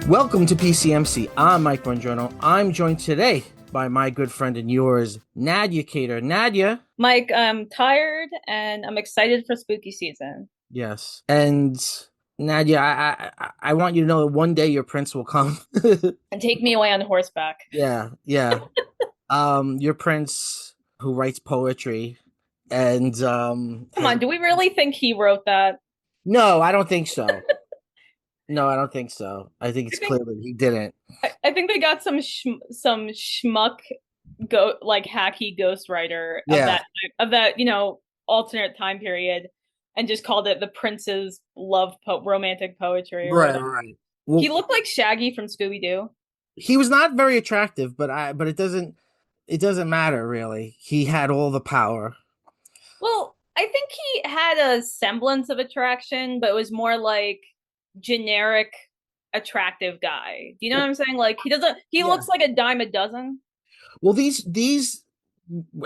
Welcome to PCMC. I'm Mike Bongiorno. I'm joined today by my good friend and yours, Nadia Cater. Nadia. Mike, I'm tired and I'm excited for spooky season. Yes. And Nadia, I want you to know that one day your prince will come. And take me away on horseback. Yeah, yeah. Your prince who writes poetry and Come has on, do we really think he wrote that? no, I don't think so. No, I don't think so. I think I it's think clear that he didn't. I think they got some schmuck hacky ghostwriter Yeah, of that alternate time period and just called it the Prince's romantic poetry or right, whatever. right. He Well, looked like Shaggy from Scooby Doo. he was not very attractive, but it doesn't matter really. He had all the power. Well, I think he had a semblance of attraction, but it was more like generic attractive guy. Do you know what Well, I'm saying? Like he yeah. looks like a dime a dozen. Well, these,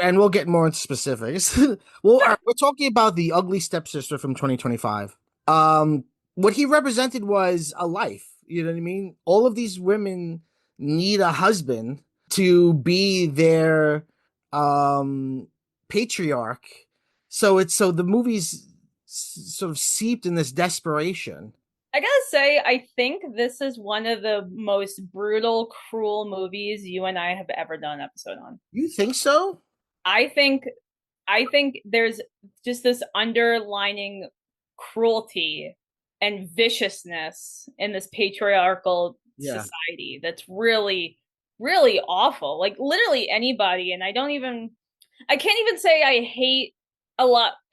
and we'll get more into specifics. Well, Sure. we're talking about the Ugly Stepsister from 2025. Um, what he represented was a life. You know what I mean? All of these women need a husband to be their um patriarch. So the movie's sort of seeped in this desperation. I gotta say, I think this is one of the most brutal, cruel movies you and I have ever done an episode on. You think so? I think I think there's just this underlining cruelty and viciousness in this patriarchal Yeah. society that's really, really awful. Like literally anybody, and I can't even say I hate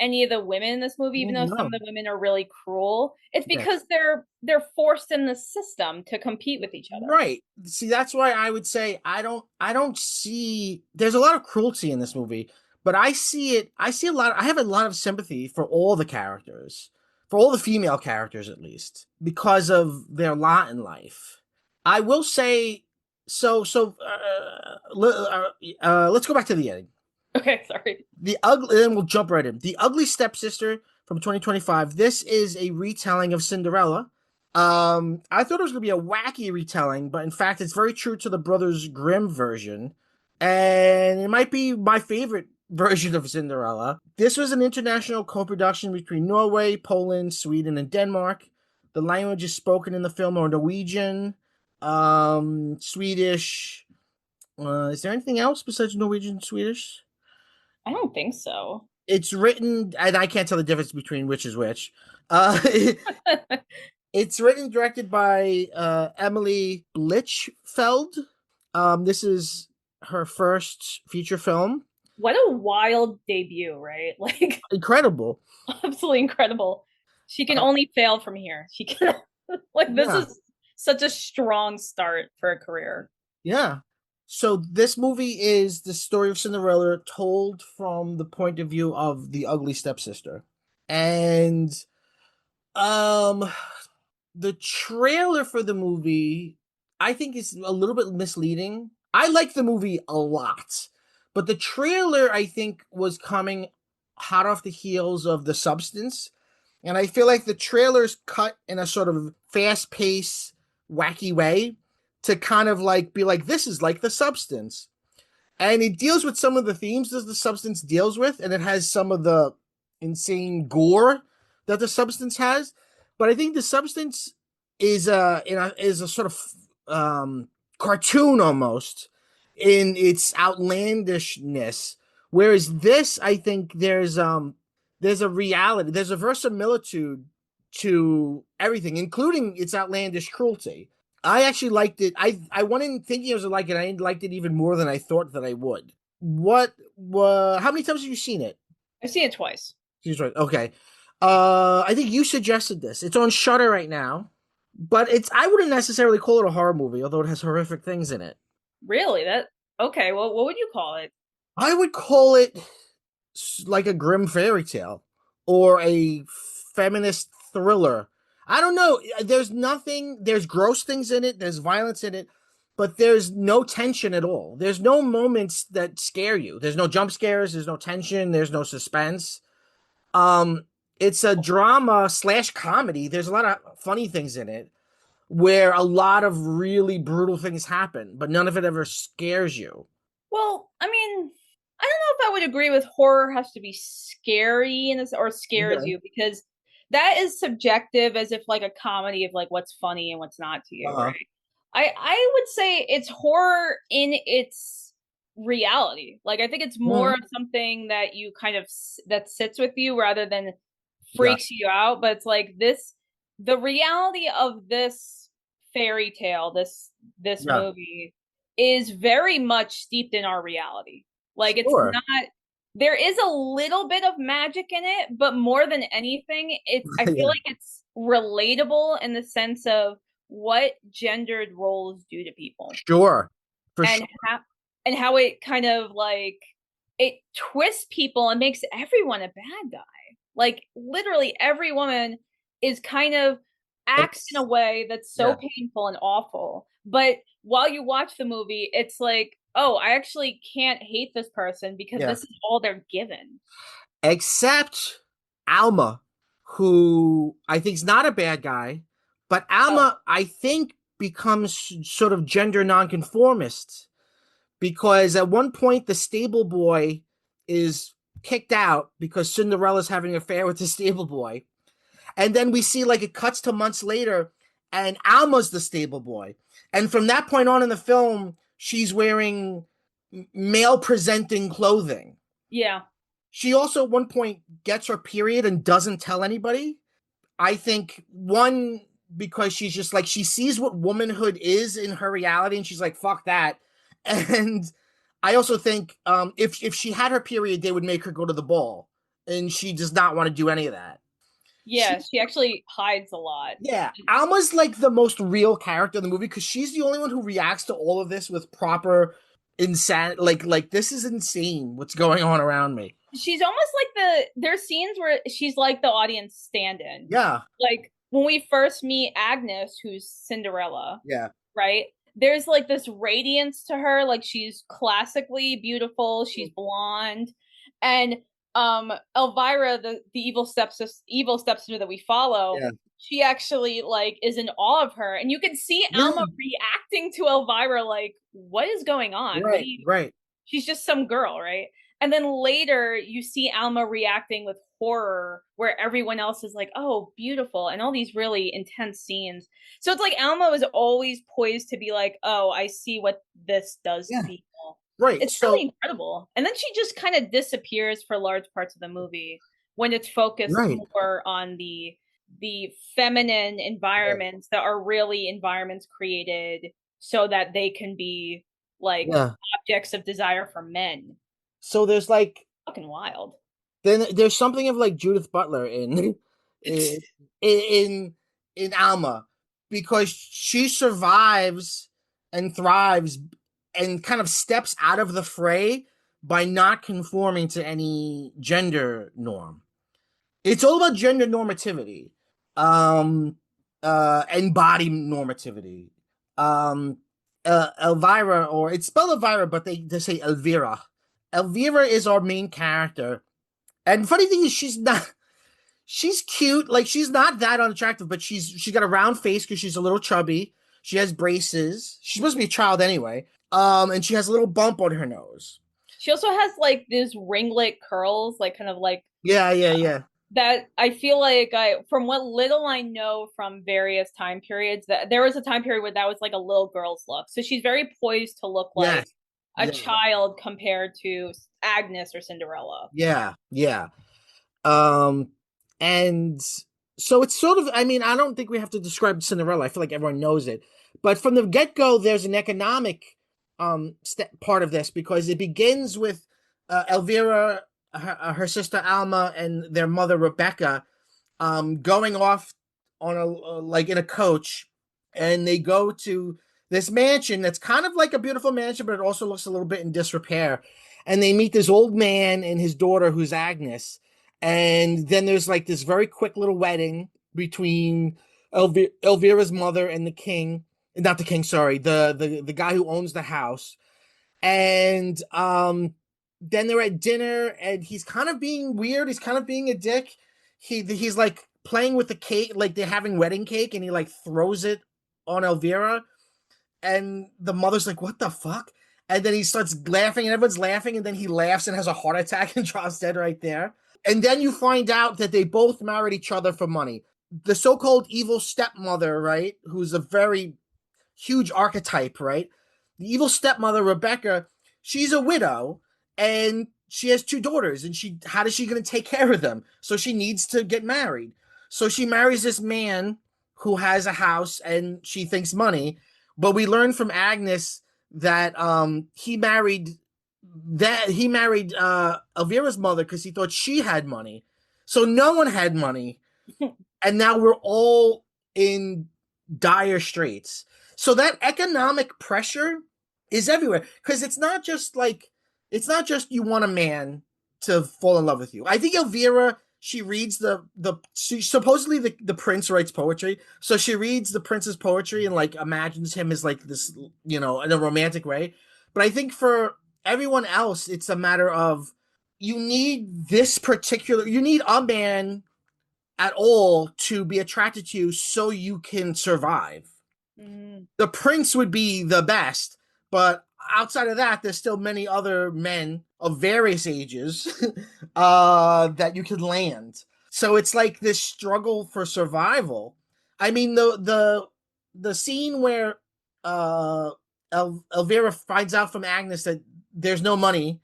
any of the women in this movie, even though some of No. the women are really cruel. It's Yeah. because they're forced in the system to compete with each other. Right. See, that's why I would say I don't see there's a lot of cruelty in this movie, but I have a lot of sympathy for all the characters. For all the female characters at least, because of their lot in life. I will say let's go back to the ending. Okay, sorry. And we'll jump right in. The Ugly Stepsister from 2025. This is a retelling of Cinderella. I thought it was going to be a wacky retelling, but in fact, it's very true to the Brothers Grimm version, and it might be my favorite version of Cinderella. This was an international co-production between Norway, Poland, Sweden, and Denmark. The languages spoken in the film are Norwegian, Swedish. Is there anything else besides Norwegian and Swedish? I don't think so. It's written, and I can't tell the difference between which is which. It's written and directed by Emily Blichfeld. This is her first feature film. What a wild debut, right? Like Incredible. absolutely incredible. She can only fail from here. She can like this Yeah, is such a strong start for a career. yeah. So this movie is the story of Cinderella told from the point of view of the ugly stepsister. And um the trailer for the movie, I think, is a little bit misleading. I like the movie a lot, but the trailer, I think, was coming hot off the heels of The Substance. And I feel like the trailer's cut in a sort of fast paced, wacky way to kind of like be like, this is like The Substance. And it deals with some of the themes that The Substance deals with, and it has some of the insane gore that The Substance has. But I think The Substance is a sort of cartoon almost in its outlandishness, whereas this, I think, there's a reality, there's a verisimilitude to everything, including its outlandish cruelty. I actually liked it. I went in thinking I was like it. I liked it even more than I thought that I would. How many times have you seen it? I've seen it twice. She's right. Okay. I think you suggested this. It's on Shutter right now, but I wouldn't necessarily call it a horror movie, although it has horrific things in it. Really? That okay, well what would you call it? I would call it like a grim fairy tale or a feminist thriller. I don't know. There's gross things in it, there's violence in it, but there's no tension at all. There's no moments that scare you. There's no jump scares, there's no tension, there's no suspense. Um, it's a drama slash comedy. There's a lot of funny things in it, where a lot of really brutal things happen, but none of it ever scares you. Well, I mean, I don't know if I would agree with horror has to be scary in this or scares Okay. you because that is subjective as if like a comedy of like what's funny and what's not to you, Uh-huh. right? I would say it's horror in its reality. Like I think it's more Mhm. of something that you kind of that sits with you rather than Yeah. freaks you out, but it's like this the reality of this fairy tale, this Yeah. movie is very much steeped in our reality. Like it's Sure. not there is a little bit of magic in it, but more than anything, it's I feel Yeah. like it's relatable in the sense of what gendered roles do to people Sure. For and sure. how it kind of like it twists people and makes everyone a bad guy. Like literally every woman is kind of acts in a Ex way that's so yeah. painful and awful. But while you watch the movie, it's like, oh, I actually can't hate this person because Yeah. this is all they're given. Except Alma, who I think is not a bad guy, but Oh, Alma, I think, becomes sort of gender nonconformist because at one point the stable boy is kicked out because Cinderella's having an affair with the stable boy. And then we see like it cuts to months later and Alma's the stable boy. And from that point on in the film, she's wearing male presenting clothing. yeah. She also at one point gets her period and doesn't tell anybody. I think one because she's just like she sees what womanhood is in her reality and she's like fuck that. And I also think if she had her period they would make her go to the ball and she does not want to do any of that. Yeah, She she actually hides a lot. Yeah, Alma's like the most real character in the movie because she's the only one who reacts to all of this with proper insanity. Like this is insane. What's going on around me? She's almost like there's scenes where she's like the audience stand-in. Yeah, Like when we first meet Agnes, who's Cinderella, yeah, right? There's like this radiance to her, like she's classically beautiful, she's blonde, and Elvira, the evil stepsister that we follow, yeah, she actually like is in awe of her, and you can see Alma yeah. reacting to Elvira like, what is going on? What do Right, you right. she's just some girl, right? And then later you see Alma reacting with horror where everyone else is like, oh, beautiful, and all these really intense scenes. So it's like Alma was always poised to be like, oh, I see what this does to Yeah, people. right. It's So, really incredible. And then she just kind of disappears for large parts of the movie when it's focused right. more on the feminine Yeah, environments that are really environments created so that they can be like yeah. objects of desire for men. So there's like Fucking wild. then there's something of like Judith Butler in in in, in Alma because she survives and thrives and kind of steps out of the fray by not conforming to any gender norm. It's all about gender normativity, um, and body normativity. Um, Elvira, or it's spelled Elvira, but they say Elvira. Elvira is our main character, and funny thing is, she's not. She's cute, like she's not that unattractive, but she's got a round face because she's a little chubby. She has braces. She's supposed to be a child anyway. And she has a little bump on her nose. She also has like these ringlet curls, like kind of like Yeah, yeah, yeah, that. I feel like from what little I know from various time periods, that there was a time period where that was like a little girl's look. So she's very poised to look like yes, a yeah, child compared to Agnes or Cinderella. yeah, yeah. Um, and so it's sort of, I mean, I don't think we have to describe Cinderella. I feel like everyone knows it. But from the get-go, there's an economic part of this because it begins with Elvira, her sister Alma, and their mother Rebecca going off on a like in a coach, and they go to this mansion that's kind of like a beautiful mansion, but it also looks a little bit in disrepair. And they meet this old man and his daughter, who's Agnes. And then there's like this very quick little wedding between Elvira's mother and the king, not the king, sorry, the guy who owns the house. And then they're at dinner and he's kind of being weird, he's kind of being a dick. He's like playing with the cake, like they're having wedding cake, and he like throws it on Elvira, and the mother's like, "What the fuck?" And then he starts laughing, and everyone's laughing, and then he laughs and has a heart attack and drops dead right there. And then you find out that they both married each other for money. The so-called evil stepmother, right, who's a very huge archetype, right? The evil stepmother, Rebecca, she's a widow and she has two daughters, and how is she going to take care of them? So she needs to get married. So she marries this man who has a house and she thinks money. But we learn from Agnes that he married Elvira's mother because he thought she had money. So no one had money, and now we're all in dire straits. So that economic pressure is everywhere because it's not just you want a man to fall in love with you. I think Elvira, she reads supposedly the prince writes poetry, so she reads the prince's poetry and like imagines him as like this, in a romantic way. But I think for everyone else, it's a matter of you need a man at all to be attracted to you so you can survive. Mm. The prince would be the best, but outside of that, there's still many other men of various ages that you could land. So it's like this struggle for survival. I mean, the scene where Elvira finds out from Agnes that there's no money,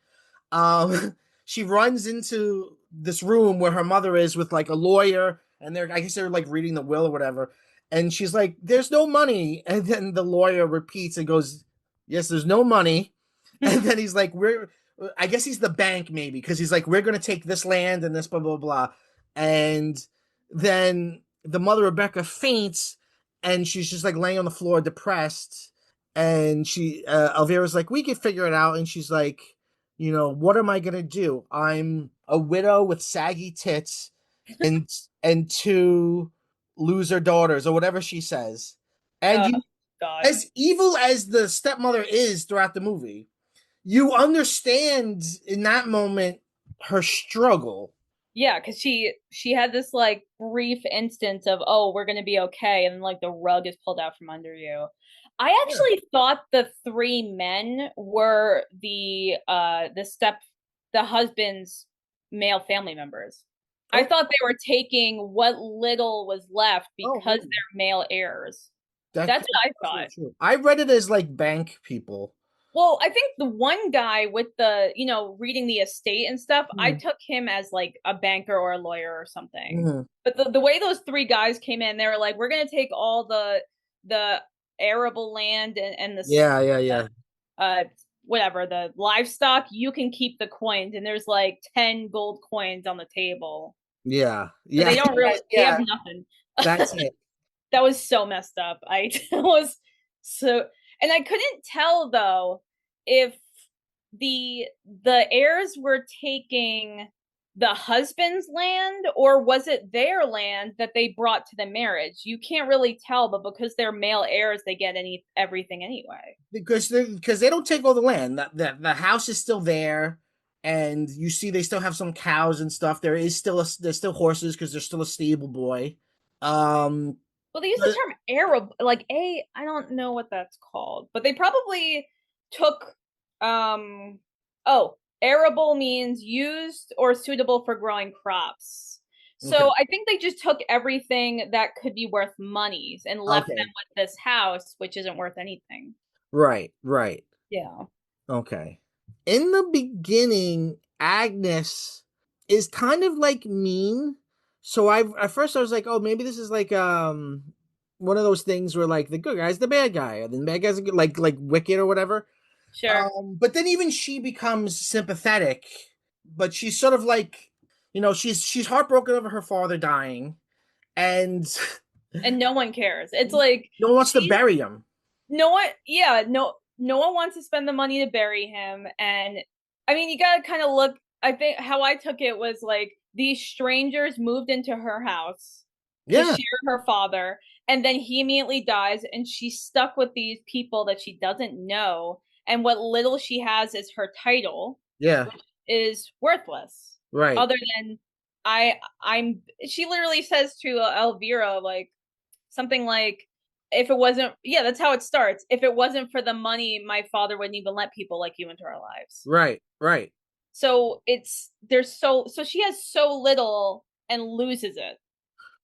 she runs into this room where her mother is with like a lawyer, and I guess they're like reading the will or whatever. And she's like, "There's no money." And then the lawyer repeats and goes, "Yes, there's no money." And then he's like, I guess he's the bank maybe, because he's like, "We're going to take this land and this blah, blah, blah." And then the mother, Rebecca, faints and she's just like laying on the floor, depressed. And Elvira's like, "We can figure it out." And she's like, "What am I going to do? I'm a widow with saggy tits and two loser daughters," or whatever she says. And Oh you, God. as evil as the stepmother is throughout the movie, you understand in that moment her struggle. Yeah, because she had this like brief instance of, oh, we're gonna be okay, and then like the rug is pulled out from under you. I Yeah. actually thought the three men were the husband's male family members. I Oh, thought they were taking what little was left oh, because really? they're male heirs. That's That's what I really thought. true. I read it as like bank people. Well, I think the one guy with reading the estate and stuff, I Mm, took him as like a banker or a lawyer or something. mhm. But the way those three guys came in, they were like, we're gonna take all the arable land and Yeah, yeah, yeah, uh whatever, the livestock, you can keep the coins. And there's like 10 gold coins on the table. yeah, So yeah, they have yeah. nothing. That's it. That was so messed up. I was so, and I couldn't tell though if the heirs were taking the husband's land or was it their land that they brought to the marriage. You can't really tell, but because they're male heirs, they get everything anyway. Because they don't take all the land. The house is still there, and you see they still have some cows and stuff. There's still horses because there's still a stable boy. Um, Well, they use the the, term arable, like I don't know what that's called, but they probably took um oh, arable means used or suitable for growing crops. okay, So I think they just took everything that could be worth monies and left them okay, with this house, which isn't worth anything. right, right. Yeah. Okay. In the beginning, Agnes is kind of like mean. So at first I was like, oh, maybe this is like one of those things where like the good guy's the bad guy, and then the bad guy's a good, like Wicked or whatever. Sure. But then even she becomes sympathetic, but she's sort of like, she's heartbroken over her father dying, and And no one cares. It's like no one wants to she's bury him. no one, yeah, no one wants to spend the money to bury him. And I mean, you gotta kind of look. I think how I took it was like these strangers moved into her house to Yeah, share her father, and then he immediately dies, and she's stuck with these people that she doesn't know, and what little she has is her title, yeah, which is worthless. right. Other than I'm she literally says to Elvira like something like, if it wasn't, yeah, that's how it starts. If it wasn't for the money, my father wouldn't even let people like you into our lives. Right, right, So so she has so little and loses it.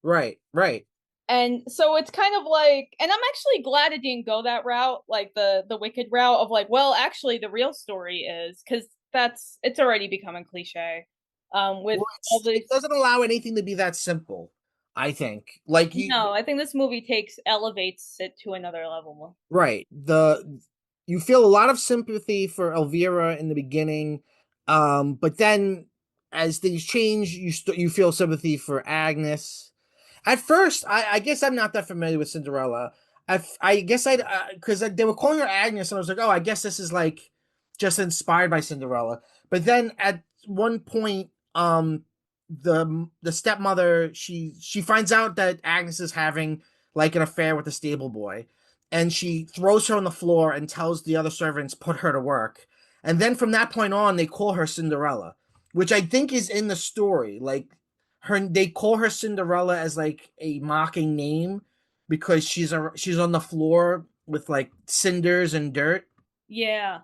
right, right. And so it's kind of like, and I'm actually glad it didn't go that route, like the wicked route of like, well, actually the real story is, because that's it's already becoming cliche. With Well, all it these, doesn't allow anything to be that simple. I think, like you, no, I think this movie takes elevates it to another level. right. You feel a lot of sympathy for Elvira in the beginning, but then as things change, you feel sympathy for Agnes. At first, I guess I'm not that familiar with Cinderella. I guess I because they were calling her Agnes, and I was like, oh, I guess this is like just inspired by Cinderella. But then at one point, the stepmother she finds out that Agnes is having like an affair with the stable boy, and she throws her on the floor and tells the other servants put her to work. And then from that point on, they call her Cinderella, which I think is in the story. Like they call her Cinderella as like a mocking name because she's on the floor with like cinders and dirt. Yeah.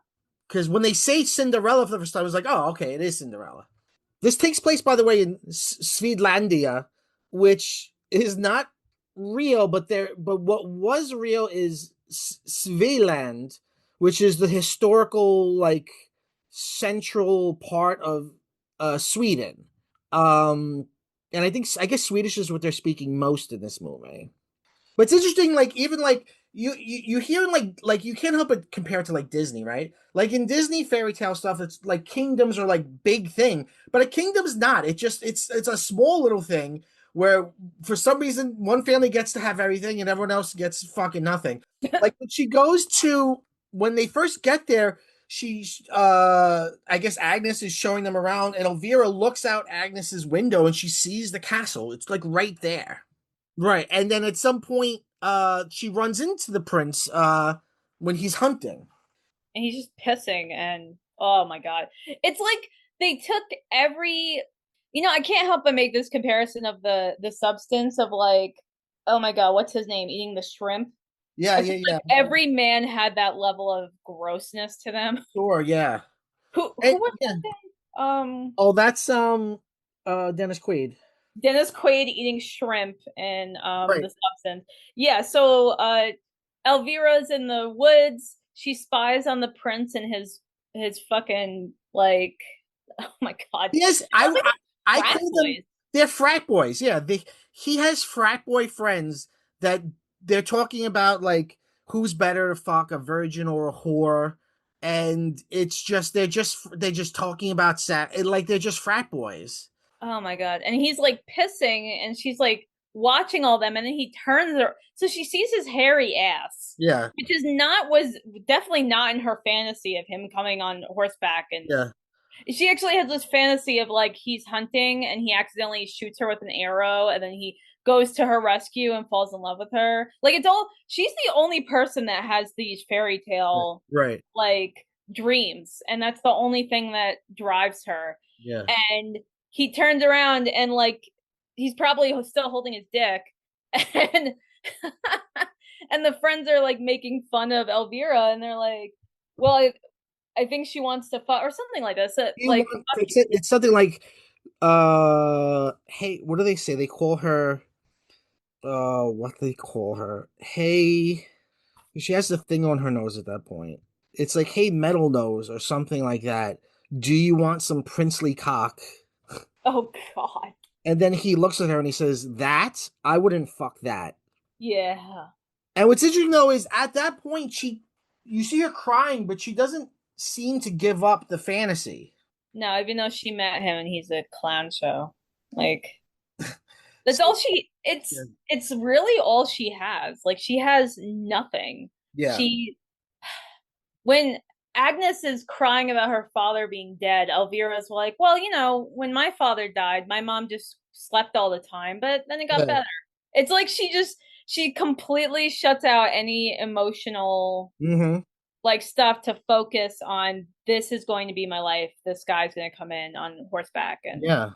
Because when they say Cinderella for the first time, I was like, oh, okay, it is Cinderella. This takes place, by the way, in Swedlandia, which is not real, but what was real is Svealand, which is the historical like central part of Sweden. Um, and I guess Swedish is what they're speaking most in this movie. But it's interesting, like even like you hear like you can't help but compare it to like Disney, right? Like in Disney fairy tale stuff, it's like kingdoms are like big thing, but a kingdom's not. It's a small little thing where for some reason one family gets to have everything and everyone else gets fucking nothing. Like when she goes to when they first get there, she's I guess Agnes is showing them around, and Elvira looks out Agnes's window and she sees the castle. It's like right there. Right. And then at some point, she runs into the prince when he's hunting. And he's just pissing, and oh my god. It's like they took every, I can't help but make this comparison of the substance of like, oh my god, what's his name? Eating the shrimp. Yeah, It's yeah, just yeah. like every man had that level of grossness to them. Sure, yeah. Who And was yeah. that thing? Oh, that's Dennis Quaid. Dennis Quaid eating shrimp and Right. the substance. Yeah, so Elvira's in the woods. She spies on the prince and his fucking like, oh my god. Yes, Sounds like I frat call them boys. they're frat boys. Yeah, he has frat boy friends that they're talking about like who's better to fuck, a virgin or a whore, and it's just they're just talking about like they're just frat boys. Oh my god. And he's like pissing and she's like watching all them and then he turns her so she sees his hairy ass. Yeah, Which is not was definitely not in her fantasy of him coming on horseback, and yeah, she actually has this fantasy of like he's hunting and he accidentally shoots her with an arrow and then he goes to her rescue and falls in love with her. Like it's all she's the only person that has these fairy tale right. like dreams, and that's the only thing that drives her. Yeah. And he turns around and like he's probably still holding his dick, and and the friends are like making fun of Elvira and they're like, well, I think she wants to fuck or something like this. You Like, want it's something like hey, what do they say? They call her what do they call her? Hey, she has the thing on her nose at that point. It's like, hey, metal nose or something like that. Do you want some princely cock? oh god, And then he looks at her and he says, that? I wouldn't fuck that. yeah. And what's interesting though is at that point you see her crying, but she doesn't seem to give up the fantasy. No, even though she met him and he's a clown show, like that's So all she. yeah. It's really all she has. Like she has nothing. Yeah. She when Agnes is crying about her father being dead, Elvira's like, well, when my father died, my mom just slept all the time, but then it got Yeah. better. It's like she completely shuts out any emotional Mm-hmm. like stuff to focus on this is going to be my life. This guy's going to come in on horseback and Yeah.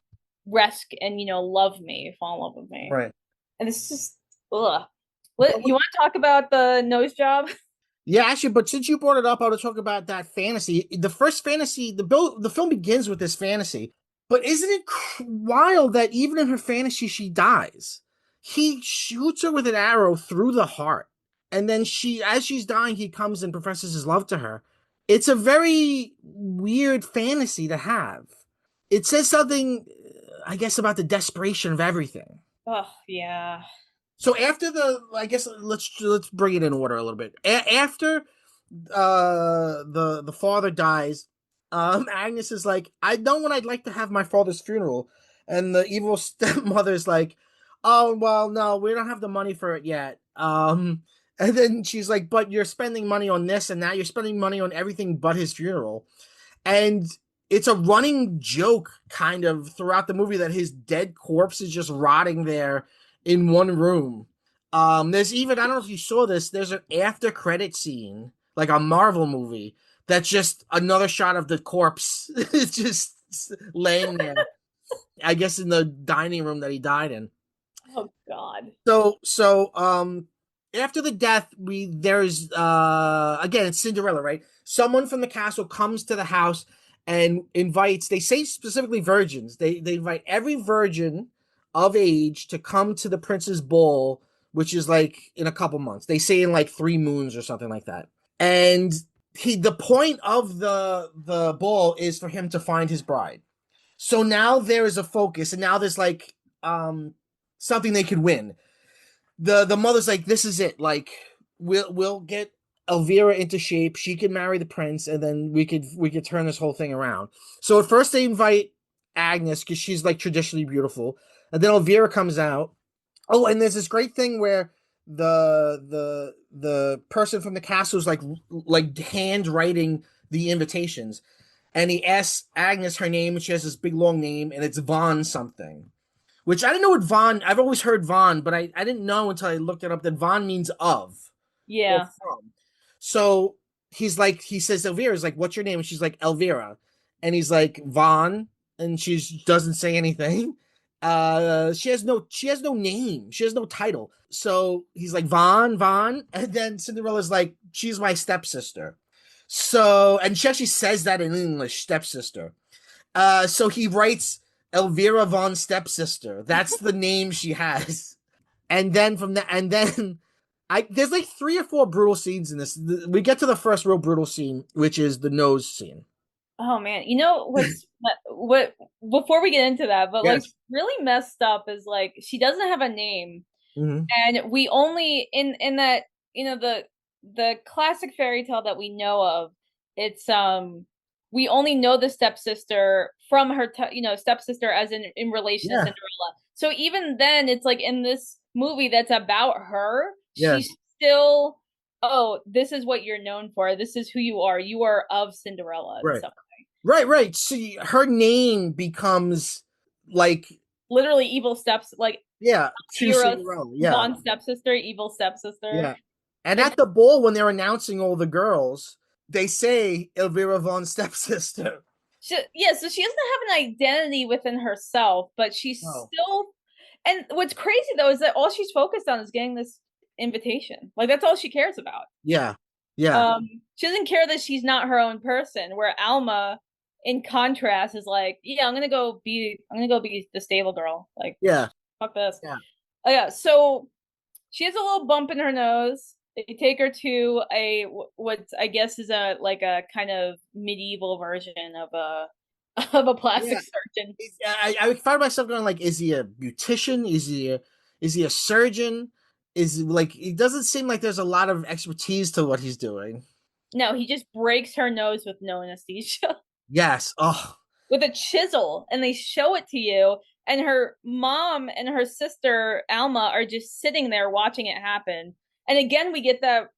rescue and love me, fall in love with me. Right. And it's just ugh. What you want to talk about the nose job? Yeah, actually, but since you brought it up, I want to talk about that fantasy. The first fantasy, the film begins with this fantasy, but isn't it wild that even in her fantasy she dies? He shoots her with an arrow through the heart, and then as she's dying, he comes and professes his love to her. It's a very weird fantasy to have. It says something, I guess, about the desperation of everything. Oh, yeah. So after I guess let's bring it in order a little bit. After the father dies, Agnes is like, I know when I'd like to have my father's funeral, and the evil stepmother's like, oh well, no, we don't have the money for it yet. And then she's like, but you're spending money on this, and now you're spending money on everything but his funeral. And it's a running joke kind of throughout the movie that his dead corpse is just rotting there in one room. There's even, I don't know if you saw this, there's an after credit scene, like a Marvel movie, that's just another shot of the corpse. It's just laying there, I guess in the dining room that he died in. Oh God. After the death, there's again, it's Cinderella, right? Someone from the castle comes to the house and invites, they say specifically virgins. They invite every virgin of age to come to the prince's ball, which is like in a couple months. They say in like 3 moons or something like that. And the point of the ball is for him to find his bride. So now there is a focus, and now there's like something they could win. The mother's like, this is it. Like we'll get Elvira into shape. She can marry the prince, and then we could turn this whole thing around. So at first they invite Agnes because she's like traditionally beautiful, and then Elvira comes out. Oh, and there's this great thing where the person from the castle is like handwriting the invitations, and he asks Agnes her name, and she has this big long name, and it's Von something. Which I didn't know what Von. I've always heard Von, but I didn't know until I looked it up that Von means of or Yeah. from. So he says Elvira's like, what's your name? And she's like Elvira, and he's like Von, and she doesn't say anything. She has no name. She has no title. So he's like Von, and then Cinderella's like, she's my stepsister. So, and she actually says that in English, stepsister. So he writes Elvira von Stepsister. That's the name she has. And then from that, and then there's like 3 or 4 brutal scenes in this. We get to the first real brutal scene, which is the nose scene. Oh man. You know what before we get into that, but like Yes. really messed up is like she doesn't have a name. Hmm. And we only in that, the classic fairy tale that we know of, it's we only know the stepsister from her stepsister as in relation to Yeah. Cinderella. So even then it's like in this movie that's about her, she's Yes. still, oh, this is what you're known for. This is who you are. You are of Cinderella and Right. stuff. Right. See, her name becomes like, Literally evil steps, like yeah, to Elvira Cinderella. Yeah. Von stepsister, evil stepsister. Yeah. And And at the ball, when they're announcing all the girls, they say Elvira von Stepsister. yeah, so she doesn't have an identity within herself, but she's Oh. still. And what's crazy though is that all she's focused on is getting this invitation. Like that's all she cares about. Yeah. Yeah. She doesn't care that she's not her own person. Where Alma, in contrast, is like, yeah, I'm gonna go be the stable girl. Like, Yeah. fuck this. Yeah. Oh yeah, so she has a little bump in her nose. They take her to what I guess is a kind of medieval version of a of a Yeah. plastic surgeon. I find myself going like, is he a beautician? Is he a surgeon? Is like it doesn't seem like there's a lot of expertise to what he's doing. No, he just breaks her nose with no anesthesia, Yes. Oh. with a chisel, and they show it to you. And her mom and her sister Alma are just sitting there watching it happen. And again, we get that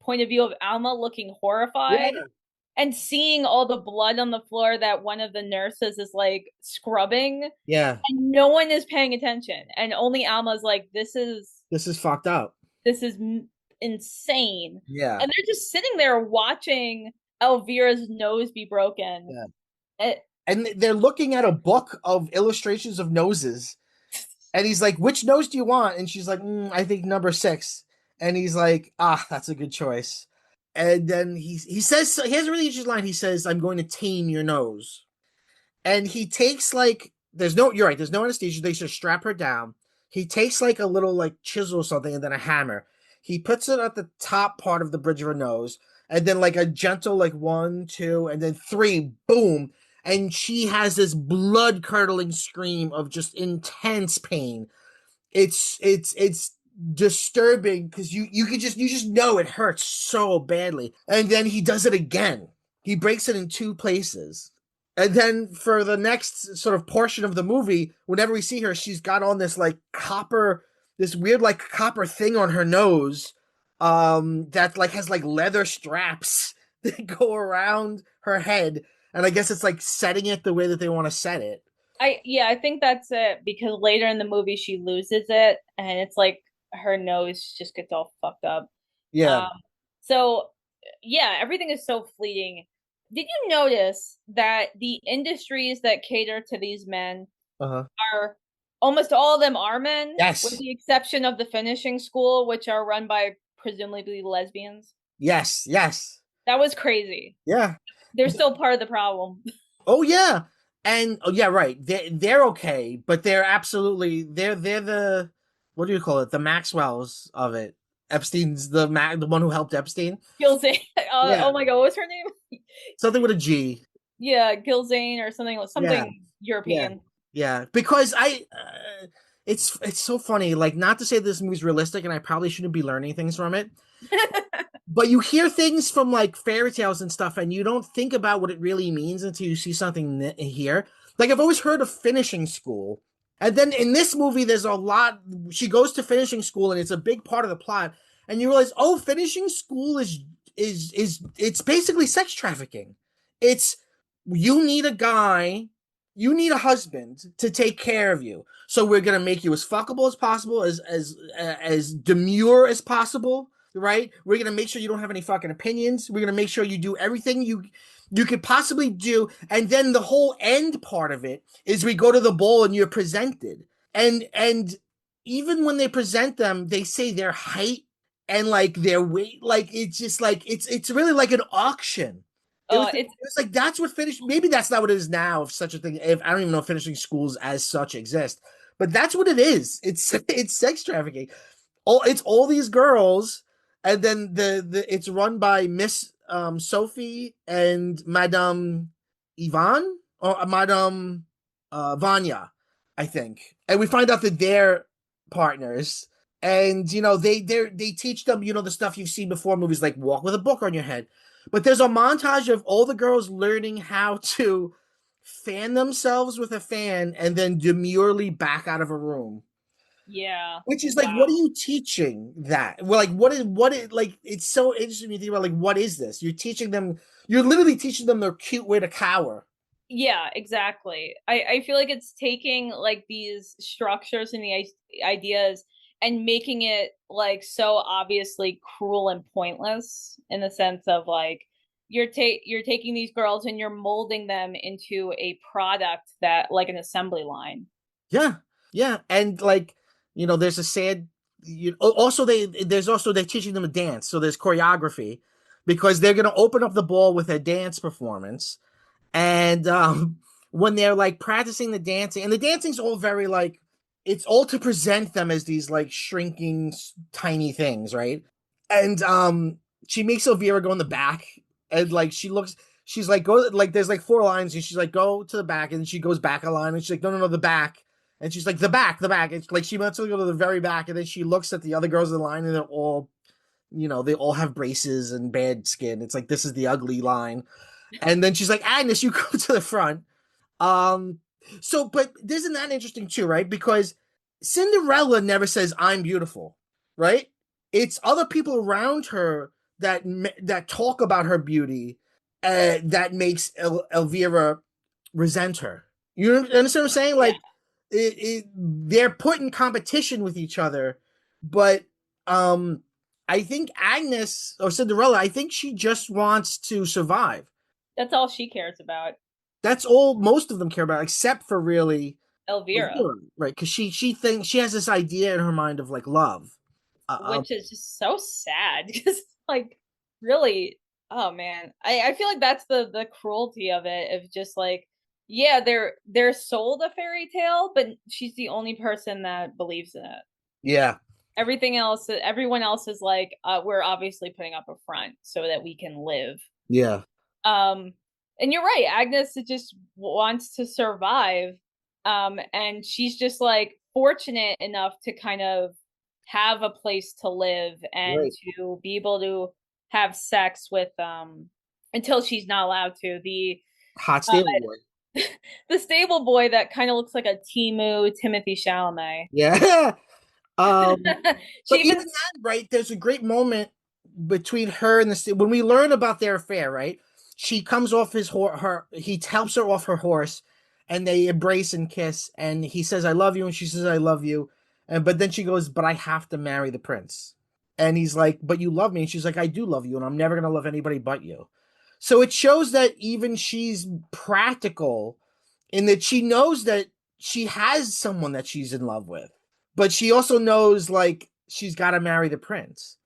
point of view of Alma looking horrified Yeah. and seeing all the blood on the floor that one of the nurses is like scrubbing, Yeah. and no one is paying attention, and only Alma's like, This is fucked up. this is insane. Yeah. And they're just sitting there watching Elvira's nose be broken. Yeah. It, And they're looking at a book of illustrations of noses, And he's like, "Which nose do you want?" And she's like, "I think number 6." And he's like, "Ah, that's a good choice." And then he says he has a really interesting line. He says, "I'm going to tame your nose." And he takes like there's no you're right, there's no anesthesia. They just strap her down. He takes like a little like chisel or something and then a hammer. He puts it at the top part of the bridge of her nose, and then like a gentle like 1, 2, and then 3, boom. And she has this blood curdling scream of just intense pain. It's disturbing because you just know it hurts so badly. And then he does it again. He breaks it in 2 places. And then for the next sort of portion of the movie, whenever we see her, she's got on this like copper, this weird like copper thing on her nose, that like has like leather straps that go around her head. And I guess it's like setting it the way that they want to set it. I think that's it because later in the movie she loses it and it's like her nose just gets all fucked up. Yeah. Um, so yeah, everything is so fleeting. Did you notice that the industries that cater to these men Uh-huh. are almost all of them are men, with Yes. the exception of the finishing school, which are run by presumably lesbians? Yes. Yes. That was crazy. Yeah. They're still part of the problem. Oh yeah. And oh yeah, right. They're okay, but they're absolutely they're the what do you call it? The Maxwells of it. Epstein's the one who helped Epstein. Gilzane. Yeah. Oh my god, what was her name? Something with a G. Yeah, Gilzane or something, Yeah. something Yeah. European. Yeah. Because it's so funny. Like not to say this movie's realistic, and I probably shouldn't be learning things from it. But you hear things from like fairy tales and stuff, and you don't think about what it really means until you see something here. Like I've always heard of finishing school, and then in this movie, there's a lot. She goes to finishing school, and it's a big part of the plot. And you realize, oh, finishing school is it's basically sex trafficking. It's you need a guy, you need a husband to take care of you. So we're gonna make you as fuckable as possible, as demure as possible, right? We're gonna make sure you don't have any fucking opinions. We're gonna make sure you do everything you could possibly do, and then the whole end part of it is we go to the ball and you're presented, and even when they present them, they say their height and like their weight, like it's just like it's really like an auction. It It's was like that's what finish. Maybe that's not what it is now. If such a thing, if I don't even know if finishing schools as such exist, but that's what it is. It's it's sex trafficking. It's all these girls, and then the it's run by Miss Sophie and Madame Ivan or Madame Vanya, I think. And we find out that they're partners. And you know they teach them the stuff you've seen before movies like Walk with a Book on Your Head, but there's a montage of all the girls learning how to fan themselves with a fan and then demurely back out of a room, yeah. which is like, what are Wow. you teaching that? Well, like, what is like? It's so interesting when you think about like, what is this? You're teaching them. You're literally teaching them their cute way to cower. Yeah, exactly. I feel like it's taking like these structures and the ideas and making it like so obviously cruel and pointless in the sense of like you're taking these girls and you're molding them into a product that like an assembly line. Yeah, yeah, and like there's a sad. Also, there's also they're teaching them a dance, so there's choreography because they're gonna open up the ball with a dance performance, and when they're like practicing the dancing, and the dancing's all very like it's all to present them as these like shrinking tiny things, right? And she makes Elvira go in the back, and like she's like go like there's like 4 lines, and she's like go to the back, and she goes back a line, and she's like no, the back, and she's like the back. It's like she wants to go to the very back, and then she looks at the other girls in the line, and they're all they all have braces and bad skin. It's like this is the ugly line, and then she's like Agnes, you go to the front. Um, but isn't that interesting too, right? Because Cinderella never says I'm beautiful, right? It's other people around her that talk about her beauty, that makes Elvira resent her. You understand what I'm saying? Yeah. Like, they're put in competition with each other, but I think Agnes or Cinderella, I think she just wants to survive. That's all she cares about. That's all most of them care about, except for really Elvira, Elvira, right? Because she thinks she has this idea in her mind of like love. which is just so sad because like really, oh man, I feel like that's the cruelty of it, of just like, yeah, they're sold a fairy tale, but she's the only person that believes in it. Yeah, Everything else, everyone else is like, we're obviously putting up a front so that we can live. yeah, Um, and you're right, Agnes just wants to survive. And she's just like fortunate enough to kind of have a place to live and right. to be able to have sex with until she's not allowed to. Hot stable boy. The stable boy that kind of looks like a Timu Timothy Chalamet. Yeah. Um, She but even even then, right, there's a great moment between her and when we learn about their affair, right? She comes off his her he helps her off her horse and they embrace and kiss and he says I love you and she says I love you. And but then she goes, "But I have to marry the prince." And he's like, "But you love me." And she's like, "I do love you and I'm never going to love anybody but you." So it shows that even she's practical in that she knows that she has someone that she's in love with, but she also knows like she's got to marry the prince.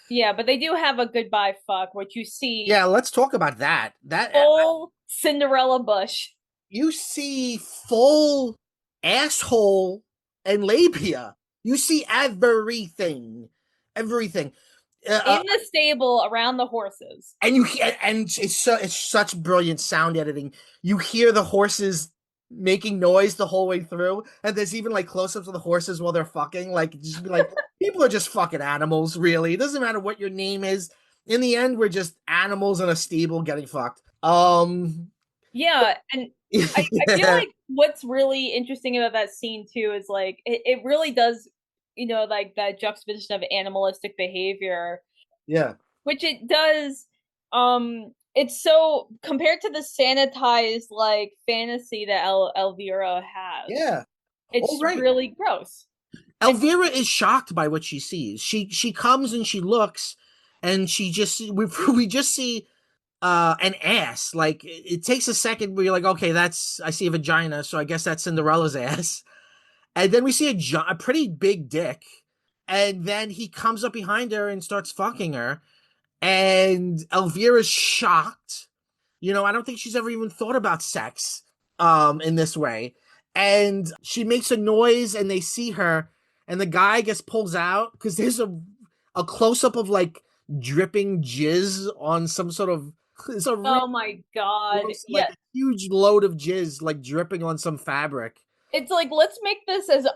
yeah, but they do have a goodbye fuck, which you see Yeah, let's talk about that. That full Cinderella bush. you see full asshole and labia. You see everything, everything. In the stable around the horses. And you hear, and it's such brilliant sound editing. You hear the horses making noise the whole way through, and there's even like close-ups of the horses while they're fucking. Like just be like, people are just fucking animals, really. It doesn't matter what your name is. In the end, we're just animals in a stable getting fucked. Yeah, and I feel Yeah, like what's really interesting about that scene too is like it really does, like that juxtaposition of animalistic behavior, yeah, which it does. It's so compared to the sanitized like fantasy that Elvira has. yeah. All It's right. really gross. And Elvira is shocked by what she sees. She comes and she looks, and she just we just see an ass. Like it takes a second where you're like, okay, that's I see a vagina, so I guess that's Cinderella's ass. And then we see a pretty big dick, and then he comes up behind her and starts fucking her, and Elvira's shocked. I don't think she's ever even thought about sex in this way. And she makes a noise and they see her and the guy I guess pulls out because there's a close up of like dripping jizz on some sort of it's a real oh my God. gross like Yeah, a huge load of jizz like dripping on some fabric. it's like let's make this as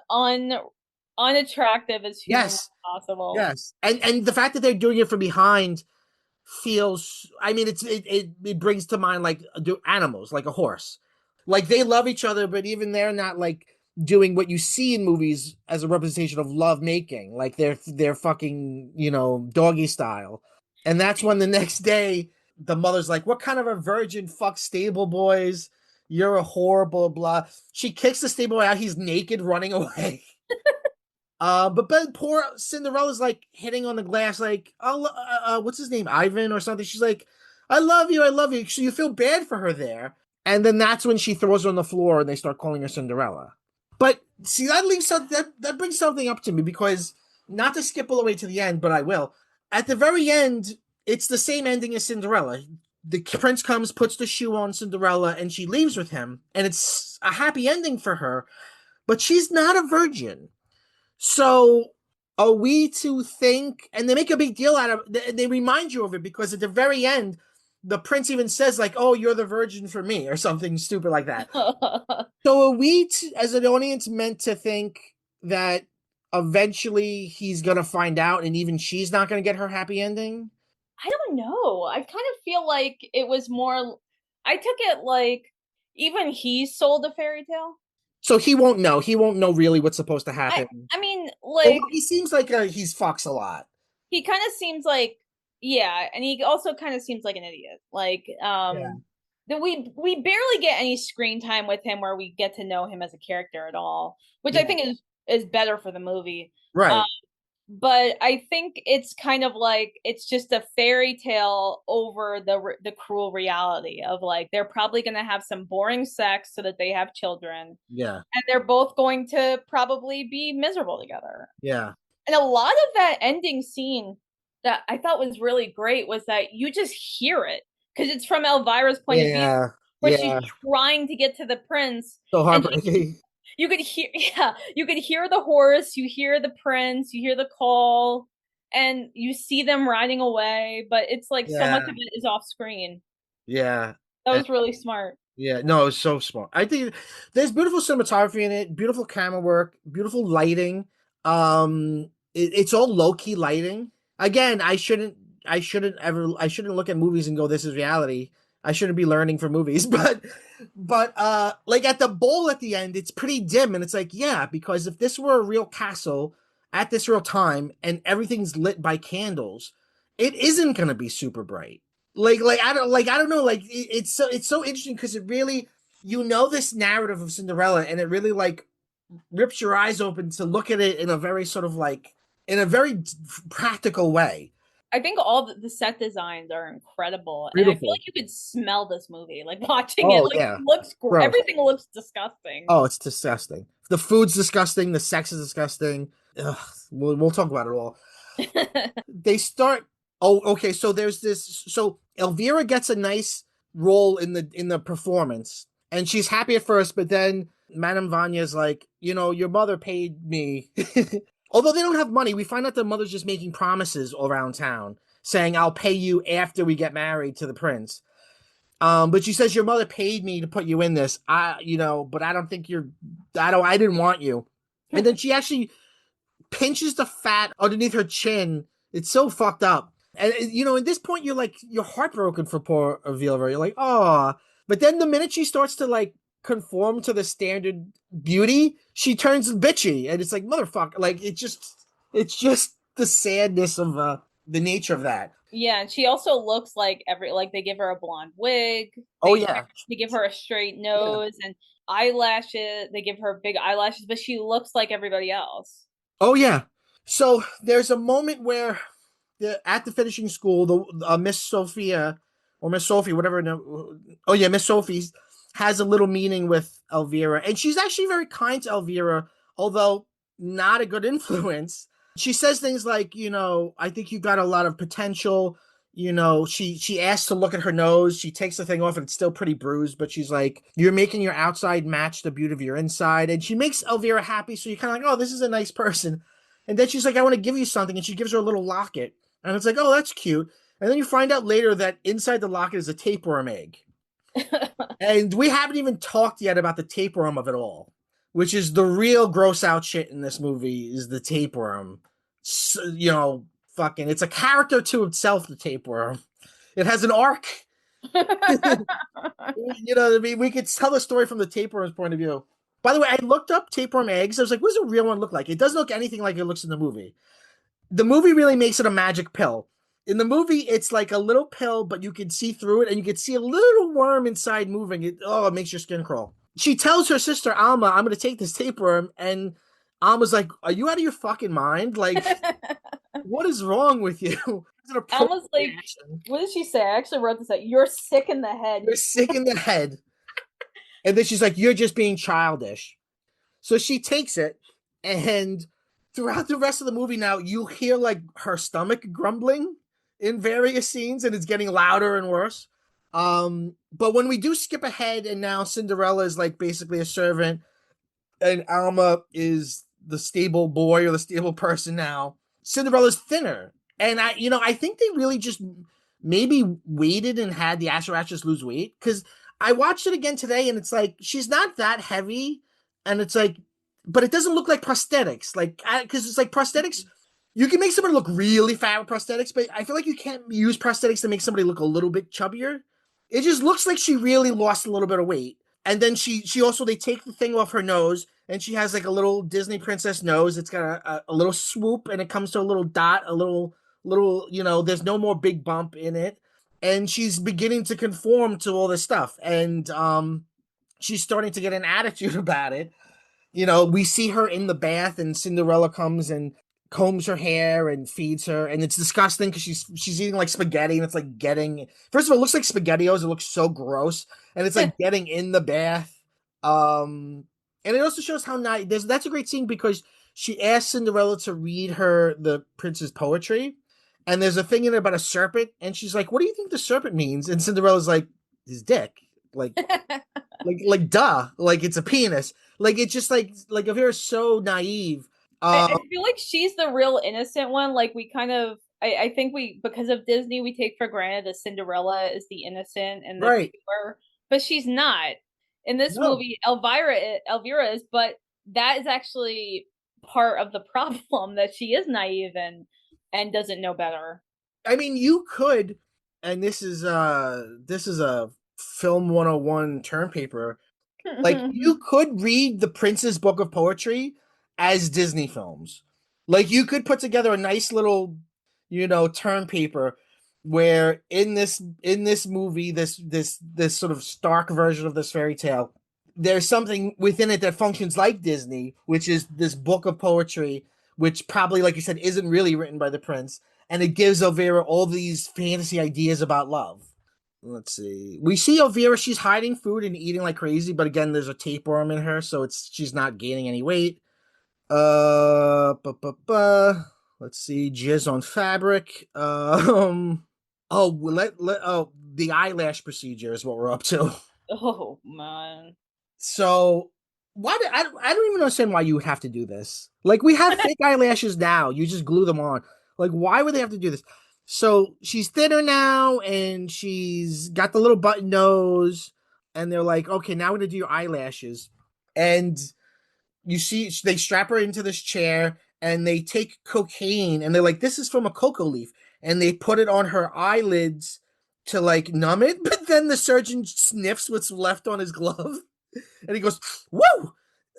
unattractive as humanly Yes. possible. Yes. And the fact that they're doing it from behind feels I mean it brings to mind like do animals like a horse like they love each other but even they're not like doing what you see in movies as a representation of love making like they're fucking doggy style. And that's when the next day the mother's like, what kind of a virgin fuck stable boys, you're a whore, blah blah. She kicks the stable boy out, he's naked running away. But then poor Cinderella's like hitting on the glass, like, oh, what's his name, Ivan or something. She's like, I love you, I love you. So you feel bad for her there, and then that's when she throws her on the floor and they start calling her Cinderella. But see, that leaves that brings something up to me because not to skip all the way to the end, but I will. At the very end, it's the same ending as Cinderella. The prince comes, puts the shoe on Cinderella, and she leaves with him, and it's a happy ending for her. But she's not a virgin. So are we to think, and they make a big deal out of they remind you of it because at the very end, the prince even says, like, oh, you're the virgin for me, or something stupid like that. I So are we, as an audience, meant to think that eventually he's going to find out and even she's not going to get her happy ending? don't know. I kind of feel like it was more. I took it like even he sold a fairy tale. So he won't know. He won't know really what's supposed to I happen. I mean, Although like he seems like he's fucks a lot. he kind of seems like, yeah, and he also kind of seems like an idiot. Like Yeah. that we barely get any screen time with him where we get to know him as a character at all, which I Yeah. think is better for the movie. Um, Right. but I think it's kind of like it's just a fairy tale over the cruel reality of like they're probably going to have some boring sex so that they have children, Yeah, and they're both going to probably be miserable together. yeah, And a lot of that ending scene that I thought was really great was that you just hear it because it's from Elvira's point of view, yeah, where she's yeah. trying to get to the prince, So and heartbreaking. you could hear, yeah, you could hear the horse, you hear the prince, you hear the call, and you see them riding away, but it's like so much Yeah, of it is off screen. yeah. That was really smart. Yeah, no, it's so smart. I think there's beautiful cinematography in it, beautiful camera work, beautiful lighting. It's all low key lighting. Again, I shouldn't look at movies and go, "This is reality." I shouldn't be learning from movies, but like at the bowl at the end, it's pretty dim, and it's like, yeah, because if this were a real castle at this real time and everything's lit by candles, it isn't gonna be super bright. I don't know, it's so interesting because it really, this narrative of Cinderella, and it really like rips your eyes open to look at it in a very sort of like in a very practical way. I think all the set designs are incredible, and I feel Beautiful. like you could smell this movie, like watching it. Oh Like yeah, it looks, gross. everything looks disgusting. Oh, it's disgusting. The food's disgusting. The sex is disgusting. Ugh, we'll talk about it all. They start. Oh, okay. So there's this. So Elvira gets a nice role in the performance, and she's happy at first, but then Madame Vanya's like, your mother paid me. Although they don't have money, we find out the mother's just making promises all around town, saying, "I'll pay you after we get married to the prince." But she says your mother paid me to put you in this. But I don't think you're. I didn't want you. And then she actually pinches the fat underneath her chin. It's so fucked up. And at this point, you're heartbroken for poor Avila. You're like, oh. But then the minute she starts to like conform to the standard beauty, she turns bitchy, and it's like motherfucker. Like it's just the sadness of the nature of that. Yeah, and she also looks like they give her a blonde wig, Oh yeah, they give her a straight yeah. nose and eyelashes, they give her big eyelashes, but she looks like everybody else. Oh yeah. So there's a moment where at the finishing school, the Miss Sophia or Miss Sophie, whatever. No, oh yeah, Miss Sophie's has a little meeting with Elvira, and she's actually very kind to Elvira, although not a good influence. She says things like, I think you got a lot of potential. She asks to look at her nose. She takes the thing off, and it's still pretty bruised, but she's like, "You're making your outside match the beauty of your inside," and she makes Elvira happy. So you're kind of like, "Oh, this is a nice person." And then she's like, "I want to give you something," and she gives her a little locket. And it's like, oh, that's cute. And then you find out later that inside the locket is a tapeworm egg. And we haven't even talked yet about the tapeworm of it all, which is the real gross out shit in this movie is the tapeworm. So, fucking, it's a character to itself, the tapeworm. It has an arc. You know what I mean? We could tell the story from the tapeworm's point of view. By the way, I looked up tapeworm eggs. I was like, what does a real one look like? It doesn't look anything like it looks in the movie. The movie really makes it a magic pill. In the movie, it's like a little pill, but you can see through it, and you can see a little worm inside moving. It makes your skin crawl. She tells her sister Alma, "I'm going to take this tapeworm," and Alma's like, "Are you out of your fucking mind? Like, what is wrong with you?" It's an appropriate Almost like, reaction. what did she say? I actually wrote this out. You're sick in the head. You're sick in the head, and then she's like, "You're just being childish." So she takes it, and throughout the rest of the movie, now you hear like her stomach grumbling in various scenes, and it's getting louder and worse. But when we do skip ahead, and now Cinderella is like basically a servant, and Alma is the stable boy or the stable person now. Cinderella's thinner, and I think they really just maybe waited and had the Asher actress lose weight because I watched it again today, and it's like she's not that heavy, and it's like, but it doesn't look like prosthetics, like because it's like prosthetics. You can make somebody look really fat with prosthetics, but I feel like you can't use prosthetics to make somebody look a little bit chubbier. It just looks like she really lost a little bit of weight. And then she also they take the thing off her nose, and she has like a little Disney princess nose. It's got a little swoop, and it comes to a little dot, a little there's no more big bump in it, and she's beginning to conform to all this stuff, and she's starting to get an attitude about it. We see her in the bath, and Cinderella comes and combs her hair and feeds her, and it's disgusting because she's eating like spaghetti, and it's like getting first of all, it looks like spaghettios. It looks so gross, and it's like getting in the bath. Um, and it also shows how nice. That's a great scene because she asks Cinderella to read her the prince's poetry, and there's a thing in it about a serpent, and she's like, "What do you think the serpent means?" And Cinderella's like, "His dick." Like, duh, like it's a penis. Like it's just like if you're so naive. I Um, feel like she's the real innocent one. Like we kind of I think we because of Disney we take for granted that Cinderella is the innocent and the right. pure, but she's not. In this No. movie, Elvira is, but that is actually part of the problem that she is naive and doesn't know better. I mean, you could, and this is a film 101 term paper. Like you could read the Prince's Book of Poetry as Disney films. Like you could put together a nice little, term paper where in this movie, this sort of stark version of this fairy tale, there's something within it that functions like Disney, which is this book of poetry, which probably, like you said, isn't really written by the prince, and it gives Elvira all these fantasy ideas about love. Let's see. We see Elvira, she's hiding food and eating like crazy, but again, there's a tapeworm in her, so she's not gaining any weight. Let's see. Jizz on fabric. The eyelash procedure is what we're up to. Oh man. So I don't even understand why you would have to do this. Like we have fake eyelashes now. You just glue them on. Like why would they have to do this? So she's thinner now and she's got the little button nose and they're like, "Okay, now we're going to do your eyelashes." And you see they strap her into this chair and they take cocaine and they're like, "This is from a cocoa leaf." And they put it on her eyelids to like numb it, but then the surgeon sniffs what's left on his glove and he goes, "Woo!"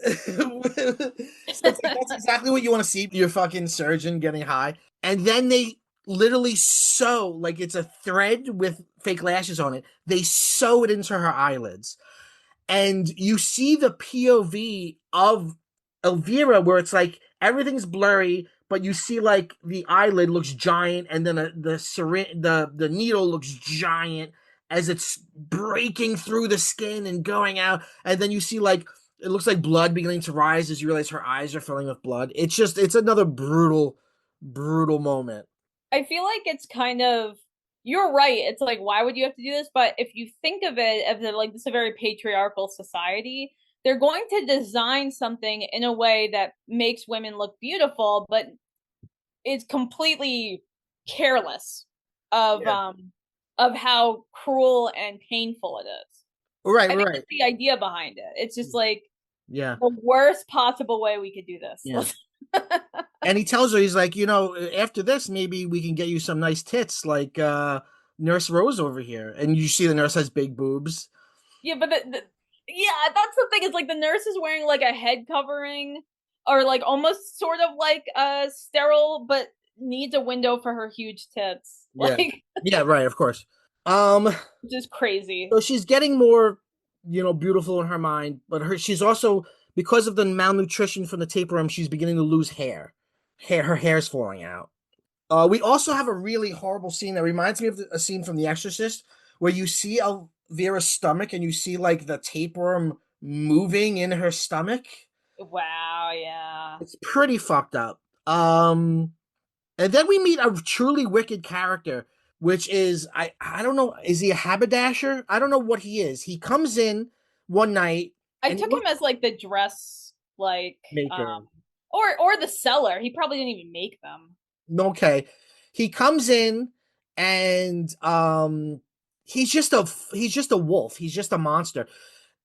So it's like that's exactly what you want to see your fucking surgeon getting high. And then they literally sew like it's a thread with fake lashes on it. They sew it into her eyelids, and you see the POV of Elvira where it's like everything's blurry, but you see like the eyelid looks giant, and then the syringe, the needle looks giant as it's breaking through the skin and going out, and then you see like it looks like blood beginning to rise as you realize her eyes are filling with blood. It's another brutal, brutal moment. I feel like it's kind of you're right. It's like why would you have to do this? But if you think of it as like this is a very patriarchal society, they're going to design something in a way that makes women look beautiful, but it's completely careless of Yeah. um of how cruel and painful it is. Right, I think right. that's the idea behind it. It's just like Yeah. the worst possible way we could do Yeah. this. And he tells her, he's like, after this, maybe we can get you some nice tits like Nurse Rose over here. And you see the nurse has big boobs. Yeah, but yeah, that's the thing. Is like the nurse is wearing like a head covering, or like almost sort of like sterile, but needs a window for her huge tits. Yeah. Like, Yeah, right, of course. Um, just crazy. so she's getting more, beautiful in her mind, but she's also, because of the malnutrition from the tapeworm, she's beginning to lose hair. Her hair's falling out. We also have a really horrible scene that reminds me of a scene from The Exorcist where you see Elvira's stomach and you see like the tapeworm moving in her stomach. Wow, yeah. It's pretty fucked up. And then we meet a truly wicked character, which is I don't know, is he a haberdasher? I don't know what he is. He comes in one night I and he took him looks as like the dress, like, maker. or the seller. He probably didn't even make them. Okay. He comes in and he's just a wolf. He's just a monster.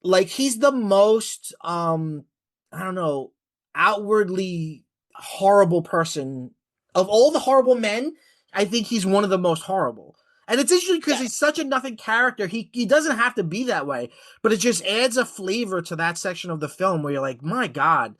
Like he's the most I don't know, outwardly horrible person of all the horrible men. I think he's one of the most horrible. And it's interesting because Yeah, he's such a nothing character. He doesn't have to be that way, but it just adds a flavor to that section of the film where you're like, my God,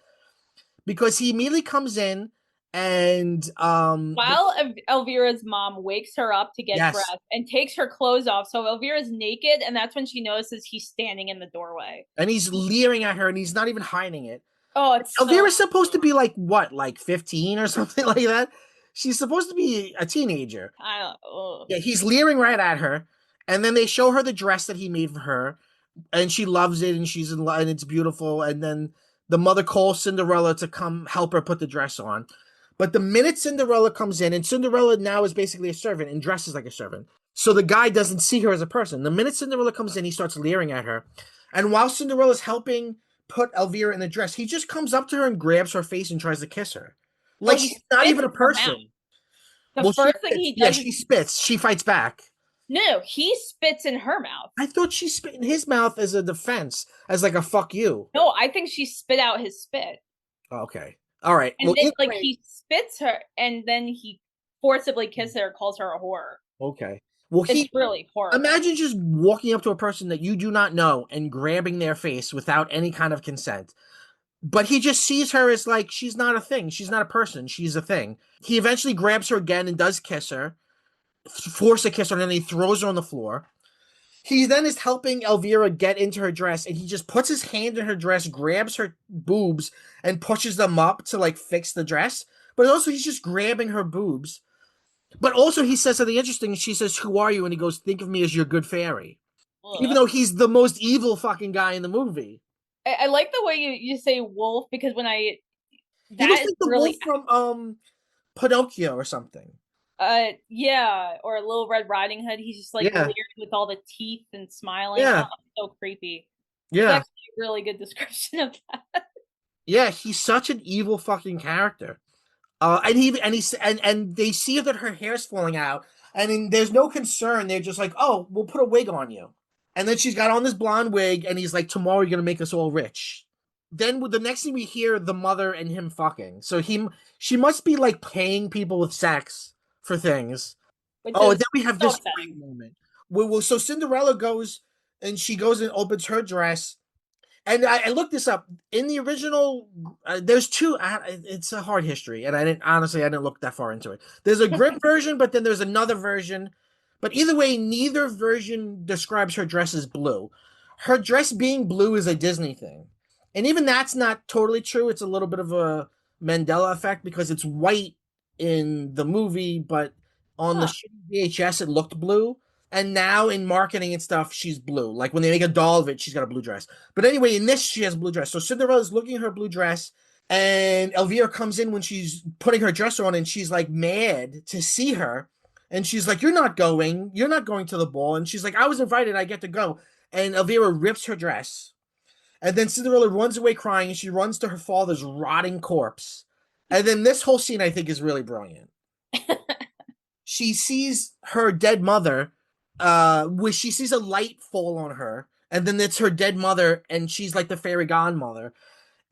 because he immediately comes in and while Elvira's mom wakes her up to get yes, dressed and takes her clothes off. So Elvira's naked, and that's when she notices he's standing in the doorway. and he's leering at her and he's not even hiding it. Oh, it's so Elvira's supposed to be like what, like 15 or something like that? She's supposed to be a teenager. I don't. Ugh. Yeah, he's leering right at her, and then they show her the dress that he made for her, and she loves it, and she's in love, and it's beautiful. And then the mother calls Cinderella to come help her put the dress on. But the minute Cinderella comes in, and Cinderella now is basically a servant and dresses like a servant, so the guy doesn't see her as a person. The minute Cinderella comes in, he starts leering at her, and while Cinderella's helping put Elvira in the dress, he just comes up to her and grabs her face and tries to kiss her, Well, like he she's not spits even in a her mouth. person. The Well, she first thing spits. he Yeah, does is she spits. She fights back. no, he spits in her mouth. I thought she spit in his mouth as a defense, as like a fuck you. No, I think she spit out his spit. Okay. All right. And Well, then either like way. he spits her and then he forcibly kisses her, calls her a whore. Okay. Well, It's he really horrible. imagine just walking up to a person that you do not know and grabbing their face without any kind of consent. But he just sees her as like she's not a thing. She's not a person. She's a thing. He eventually grabs her again and does kiss her, force a kiss her, and then he throws her on the floor. He then is helping Elvira get into her dress, and he just puts his hand in her dress, grabs her boobs, and pushes them up to like fix the dress. But also, he's just grabbing her boobs. But also, he says something interesting. She says, "Who are you?" And he goes, "Think of me as your good fairy." Even Ugh. though he's the most evil fucking guy in the movie. I like the way you say wolf because when I He looks that is like the wolf really from Pinocchio or something. yeah, or Little Red Riding Hood. He's just like Yeah, leery with all the teeth and smiling. Oh, yeah, so creepy. It's yeah, actually a really good description of that. yeah. He's such an evil fucking character. And they see that her hair's falling out, and then there's no concern. They're just like, "Oh, we'll put a wig on you," and then she's got on this blonde wig, and he's like, "Tomorrow you're gonna make us all rich." Then with the next thing we hear, the mother and him fucking. So she must be like paying people with sex for things. Which Oh, and is then we have so this great upsetting. moment. So Cinderella goes and she goes and opens her dress, and I looked this up in the original. There's two. It's a hard history, and I didn't look that far into it. There's a grip version, but then there's another version. But either way, neither version describes her dress as blue. Her dress being blue is a Disney thing, and even that's not totally true. It's a little bit of a Mandela effect because it's white in the movie, but on the Huh. shitty VHS it looked blue. And now in marketing and stuff, she's blue. Like when they make a doll of it, she's got a blue dress. But anyway, in this, she has a blue dress. So Cinderella's looking at her blue dress, and Elvira comes in when she's putting her dress on, and she's like mad to see her. And she's like, "You're not going. You're not going to the ball." And she's like, "I was invited. I get to go." And Elvira rips her dress. And then Cinderella runs away crying, and she runs to her father's rotting corpse. And then this whole scene, I think, is really brilliant. She sees her dead mother, where she sees a light fall on her, and then it's her dead mother, and she's like the fairy godmother.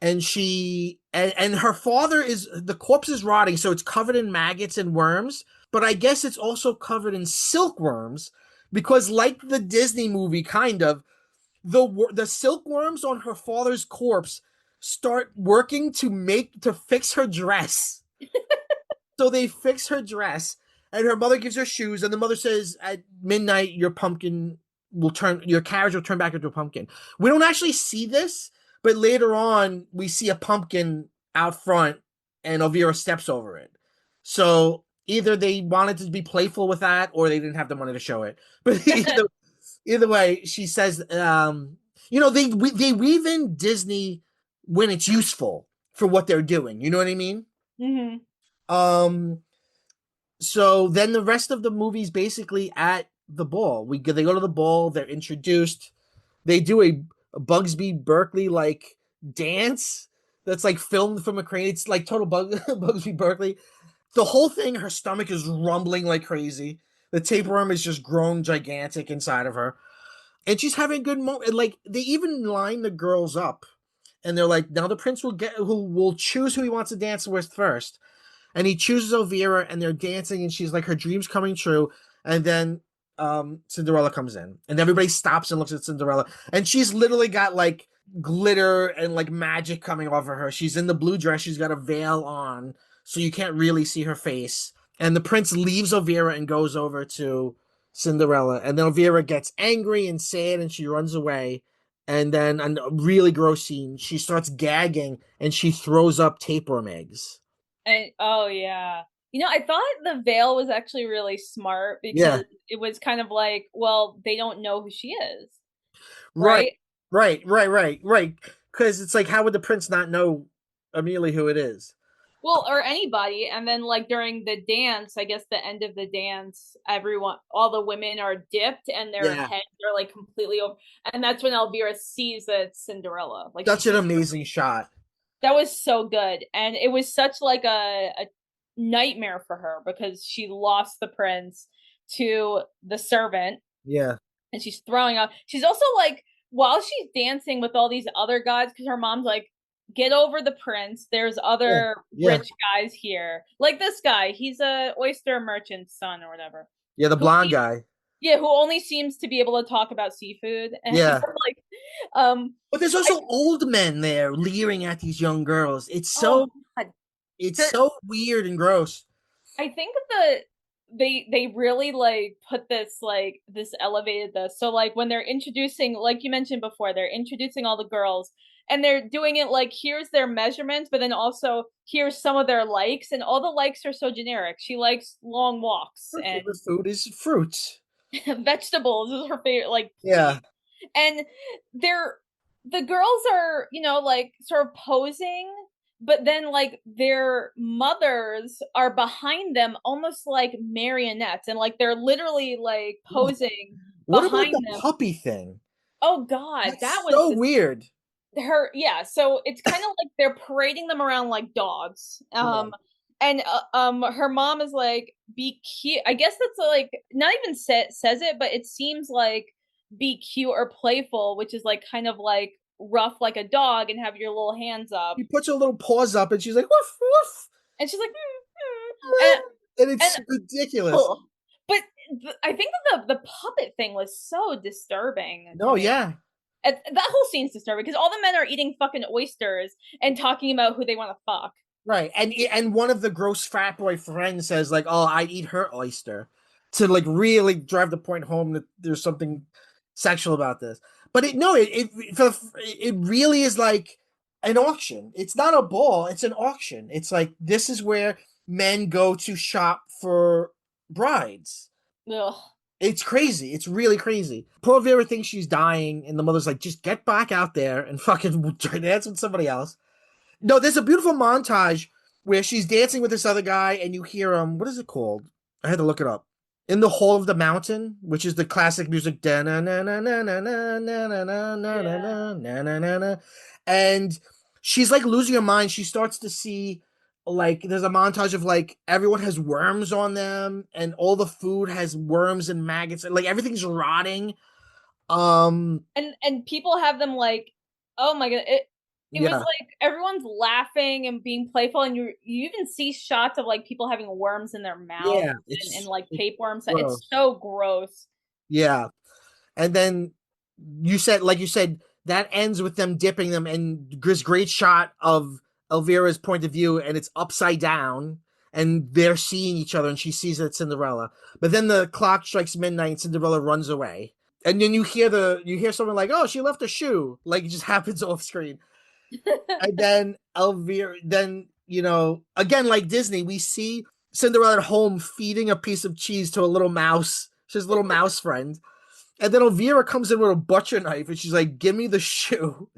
And her father is the corpse is rotting, so it's covered in maggots and worms, but I guess it's also covered in silkworms because, like the Disney movie, kind of the silkworms on her father's corpse start working to fix her dress. So they fix her dress, and her mother gives her shoes, and the mother says, "At midnight, your carriage will turn back into a pumpkin." We don't actually see this, but later on, we see a pumpkin out front, and Elvira steps over it. So either they wanted to be playful with that, or they didn't have the money to show it. But either way, she says, they weave in Disney when it's useful for what they're doing. You know what I mean? Hmm. Um, so then the rest of the movie's basically at the ball. They go to the ball. They're introduced. They do a Bugsby Berkeley like dance that's like filmed from a crane. It's like total Bugsby Berkeley. The whole thing, her stomach is rumbling like crazy. The tapeworm is just grown gigantic inside of her, and she's having a good moment. Like they even line the girls up, and they're like, "Now the prince who will choose who he wants to dance with first." And he chooses Elvira, and they're dancing, and she's like, her dream's coming true. And then Cinderella comes in, and everybody stops and looks at Cinderella, and she's literally got like glitter and like magic coming off of her. She's in the blue dress, she's got a veil on, so you can't really see her face. And the prince leaves Elvira and goes over to Cinderella, and then Elvira gets angry and sad, and she runs away. And then a really gross scene, she starts gagging and she throws up tapeworm eggs. And oh yeah. I thought the veil was actually really smart Yeah, because it was kind of like, well, they don't know who she is, right, right? right. Because it's like, how would the prince not know immediately who it is? Well, or anybody. And then like during the dance, I guess the end of the dance, everyone, all the women are dipped and their Yeah, heads are like completely over. And that's when Elvira sees that it's Cinderella. Like she such an sees amazing shot. that was so good. And it was such like a nightmare for her because she lost the prince to the servant Yeah, and she's throwing up. She's also like, while she's dancing with all these other guys, because her mom's like, get over the prince. There's yeah, other yeah, rich guys here. Like this guy, he's a oyster merchant's son or whatever. yeah. The Who blonde seems, guy. yeah, who only seems to be able to talk about seafood. And Yeah, like, um, but there's I also old men there leering at these young girls. oh god. It's The so weird and gross. I think they really like put this like this elevated this. So like when they're introducing, like you mentioned before, they're introducing all the girls and they're doing it like here's their measurements, but then also here's some of their likes, and all the likes are so generic. She likes long walks Her and favorite food is fruit. vegetables is her favorite. Like Yeah, please, and they're the girls are like sort of posing, but then like their mothers are behind them almost like marionettes, and like they're literally like posing what about the behind them. puppy thing? Oh god, that That's was so just weird. her. Yeah, so it's kind of like they're parading them around like dogs. Yeah. And her mom is like, be cute. I guess that's like not even says it, but it seems like be cute or playful, which is like kind of like rough like a dog and have your little hands up. She puts her little paws up and she's like, woof, woof. And she's like, and And and it's ridiculous. oh. But I think that the puppet thing was so disturbing to No, me. yeah. That whole scene's disturbing because all the men are eating fucking oysters and talking about who they want to fuck. Right. And one of the gross frat boy friends says, like, oh, I eat her oyster. To like really drive the point home that there's something sexual about this. But it really is like an auction. It's not a ball, it's an auction. It's like this is where men go to shop for brides. Ugh. It's crazy. It's really crazy. Poor Vera thinks she's dying, and the mother's like, just get back out there and fucking dance with somebody else. No, there's a beautiful montage where she's dancing with this other guy, and you hear what is it called? I had to look it up. In the Hall of the Mountain, which is the classic music, da na na na na na na na na na na Yeah. na na na na na, and she's like losing her mind. She starts to see like there's a montage of like everyone has worms on them, and all the food has worms and maggots, and like everything's rotting. Um, And people have them like, oh my god, it was yeah, like everyone's laughing and being playful, and you even see shots of like people having worms in their mouths yeah, and like it's tapeworms. It's gross. so gross. Yeah. And then like you said, that ends with them dipping them, and this great shot of Elvira's point of view, and it's upside down, and they're seeing each other, and she sees that it's Cinderella. But then the clock strikes midnight, and Cinderella runs away. And then you hear someone like, "Oh, she left a shoe," like it just happens off screen. And then Elvira, then again like Disney, we see Cinderella at home feeding a piece of cheese to a little mouse. She's a little mouse friend, and then Elvira comes in with a butcher knife and she's like, give me the shoe.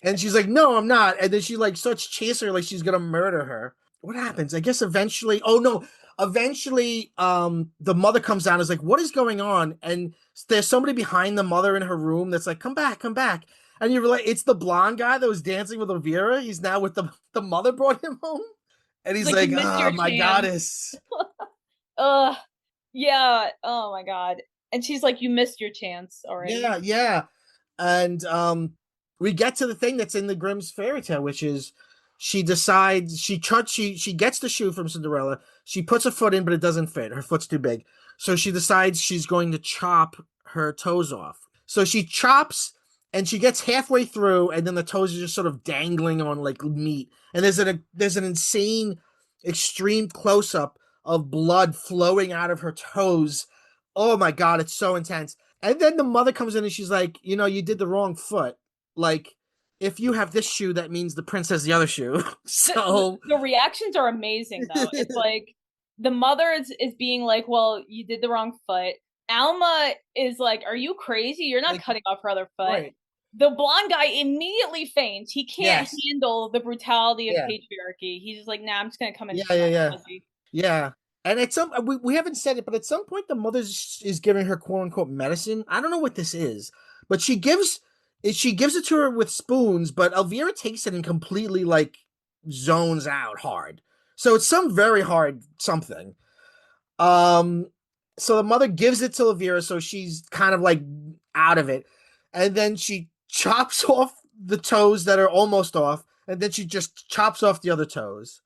And she's like, no, I'm not. And then she like starts chasing her like she's gonna murder her. What happens? I guess eventually, oh no, eventually the mother comes down and is like, what is going on? And there's somebody behind the mother in her room that's like, come back, come back. And you're like, it's the blonde guy that was dancing with Elvira. He's now with the mother brought him home. And It's he's like you like, missed ah, your oh, my chance. goddess. Ugh. Yeah. Oh my god. And she's like, you missed your chance already. Yeah, yeah. And we get to the thing that's in the Grimm's fairy tale, which is she decides she gets the shoe from Cinderella. She puts her foot in, but it doesn't fit. Her foot's too big. So she decides she's going to chop her toes off. So she chops and she gets halfway through, and then the toes are just sort of dangling on like meat. And there's an insane, extreme close up of blood flowing out of her toes. Oh my god, it's so intense. And then the mother comes in and she's like, you did the wrong foot. like if you have this shoe, that means the prince has the other shoe. the, So the reactions are amazing though. It's like the mother is being like, "Well, you did the wrong foot." Alma is like, "Are you crazy? You're not like cutting off her other foot." right. The blonde guy immediately faints. He can't Yes. handle the brutality of Yeah. patriarchy. He's just like, "Nah, I'm just gonna come in Yeah, and yeah, smash yeah. pussy." Yeah. And at some we haven't said it, but at some point the mother is giving her quote unquote medicine. I don't know what this is, but she gives it to her with spoons, but Elvira takes it and completely like zones out hard. So it's some very hard something. Um so the mother gives it to Elvira, so she's kind of like out of it. And then she chops off the toes that are almost off, and then she just chops off the other toes.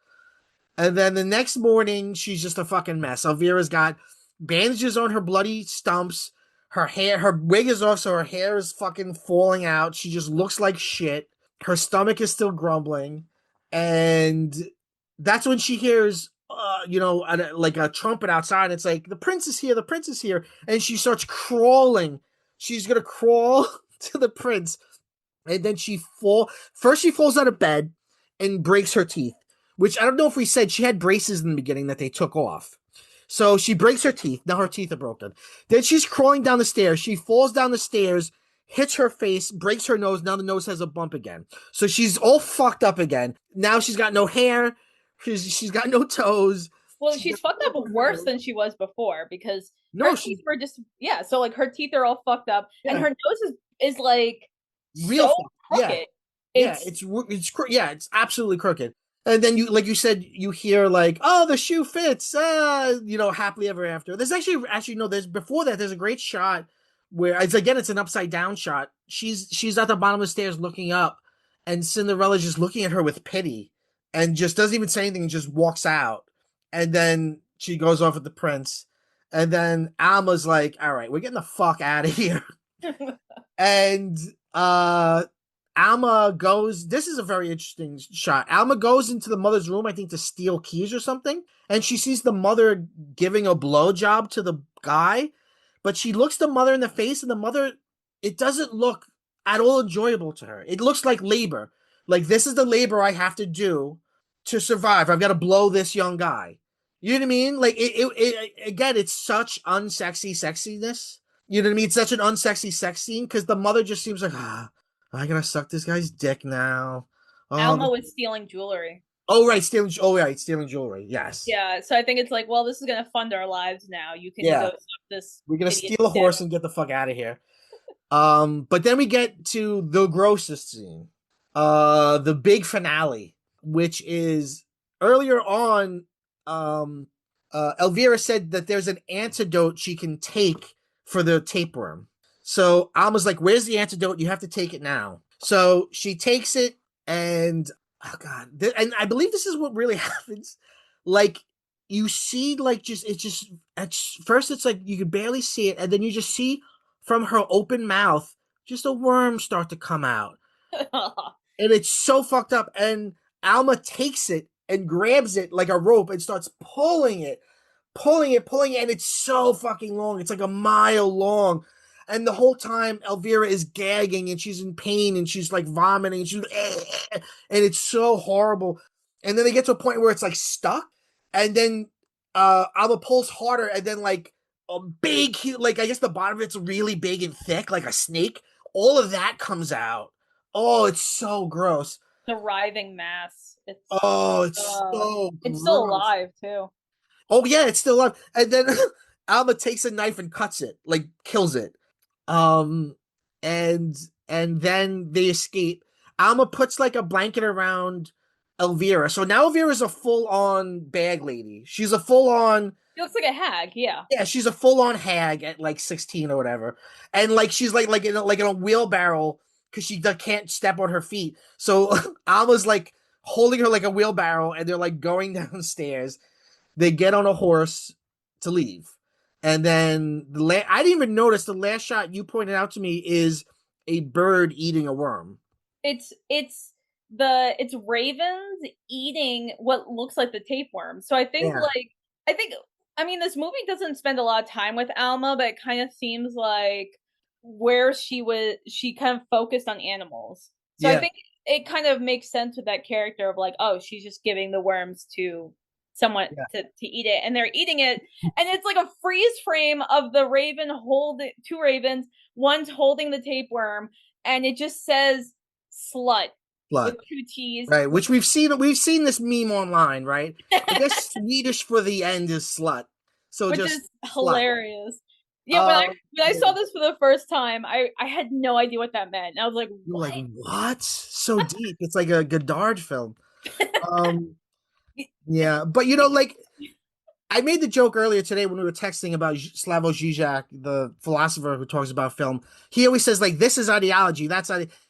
And then the next morning, she's just a fucking mess. Elvira's got bandages on her bloody stumps. Her wig is off, so her hair is fucking falling out. She just looks like shit. Her stomach is still grumbling. And that's when she hears, like a trumpet outside. It's like, the prince is here, the prince is here. And she starts crawling. She's gonna crawl to the prince. And then she falls out of bed and breaks her teeth, which I don't know if we said she had braces in the beginning that they took off. So she breaks her teeth. Now her teeth are broken. Then she's crawling down the stairs. She falls down the stairs, hits her face, breaks her nose. Now the nose has a bump again. So she's all fucked up again. Now she's got no hair. She's got no toes. Well, She's got she's fucked a up bump on her worse nose. than she was before because her No, teeth she's were just yeah. So like her teeth are all fucked up, and yeah, her nose is like real so fucked. Yeah, crooked. yeah, It's yeah, it's absolutely crooked. And then like you said, you hear like, oh, the shoe fits, happily ever after. There's actually no. There's before that. There's a great shot where it's an upside down shot. She's at the bottom of the stairs looking up, and Cinderella's just looking at her with pity, and just doesn't even say anything, just walks out, and then she goes off with the prince, and then Alma's like, all right, we're getting the fuck out of here. And uh Alma goes. This is a very interesting shot. Alma goes into the mother's room, I think, to steal keys or something, and she sees the mother giving a blowjob to the guy. But she looks the mother in the face, and the mother, it doesn't look at all enjoyable to her. It looks like labor. Like, this is the labor I have to do to survive. I've got to blow this young guy. You know what I mean? Like, again, it's such unsexy sexiness. You know what I mean? It's such an unsexy sex scene because the mother just seems like, I gotta suck this guy's dick now. Alma Oh, was stealing jewelry. oh right, stealing. Oh right, stealing jewelry. Yes, Yeah, so I think it's like, well, this is gonna fund our lives now. You can go yeah. suck this We're gonna idiot's steal a dick. horse and get the fuck out of here. But then we get to the grossest scene, the big finale, which is earlier on. Um, Elvira said that there's an antidote she can take for the tapeworm. So Alma's like, "Where's the antidote? You have to take it now." So she takes it, and oh god, and I believe this is what really happens. Like, you see, like, just at first it's like you can barely see it, and then you just see from her open mouth just a worm start to come out, and it's so fucked up. And Alma takes it and grabs it like a rope and starts pulling it, and it's so fucking long. It's like a mile long. And the whole time, Elvira is gagging and she's in pain and she's like vomiting and and it's so horrible. And then they get to a point where it's like stuck, and then Alma pulls harder, and then like a big, like I guess the bottom of it's really big and thick, like a snake. All of that comes out. Oh, it's so gross. The writhing mass. Oh, it's so It's still gross. alive too. Oh yeah, it's still alive. And then Alma takes a knife and cuts it, like kills it. Um, and and then they escape. Alma puts like a blanket around Elvira. So now Elvira's a full on bag lady. She's a full on He looks like a hag, yeah. yeah, she's a full on hag at like 16 or whatever. And like she's like in a wheelbarrow because she can't step on her feet. So Alma's like holding her like a wheelbarrow, and they're like going downstairs. They get on a horse to leave. And then I didn't even notice the last shot you pointed out to me is a bird eating a worm. It's ravens eating what looks like the tapeworm. So Yeah. I think I mean this movie doesn't spend a lot of time with Alma, but it kind of seems like where she kind of focused on animals. So I Yeah, think it kind of makes sense with that character of like, oh, she's just giving the worms to someone yeah. to eat it, and they're eating it, and it's like a freeze frame of the raven holding two ravens, one's holding the tapeworm, and it just says slut with Blood. two T's, Right, which we've seen this meme online, right? I guess Swedish for the end is slut. So which just is slut. hilarious. Yeah, when I Yeah. saw this for the first time, I had no idea what that meant. And I was like, You're what? like, what? So deep. It's like a Godard film. Um, yeah, but like I made the joke earlier today when we were texting about Slavoj Žižek, the philosopher who talks about film. He always says like, "This is ideology."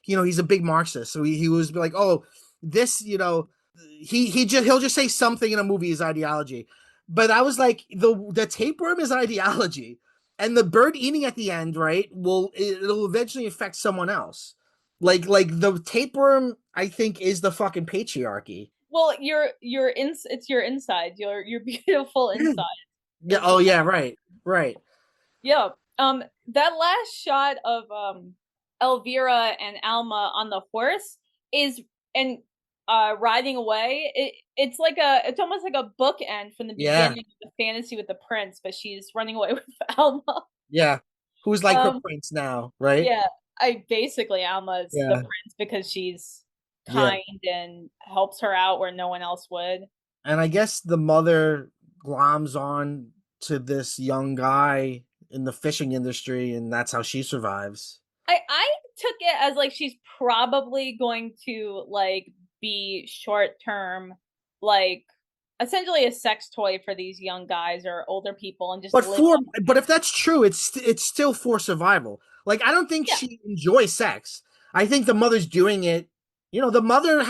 He's a big Marxist, so he was like, "Oh, this," he'll just say something in a movie is ideology. But I was like, the tapeworm is ideology, and the bird eating at the end, right? It'll eventually affect someone else. Like the tapeworm, I think, is the fucking patriarchy. Well, it's your inside. Your beautiful inside Yeah. is the Oh yeah. Right. Right. yeah. That last shot of Elvira and Alma on the horse is and riding away. It's almost like a bookend from the Yeah. beginning of the fantasy with the prince, but she's running away with Alma. Yeah. Who's like her Um, prince now, right? yeah, I basically Alma's the Yeah. prince because she's Yeah. kind and helps her out where no one else would. And I guess the mother gloms on to this young guy in the fishing industry, and that's how she survives. I took it as like she's probably going to like be short term, like essentially a sex toy for these young guys or older people and just But live for off. but if that's true, it's still for survival. Like I don't think Yeah. she enjoys sex. I think the mother's doing it. The mother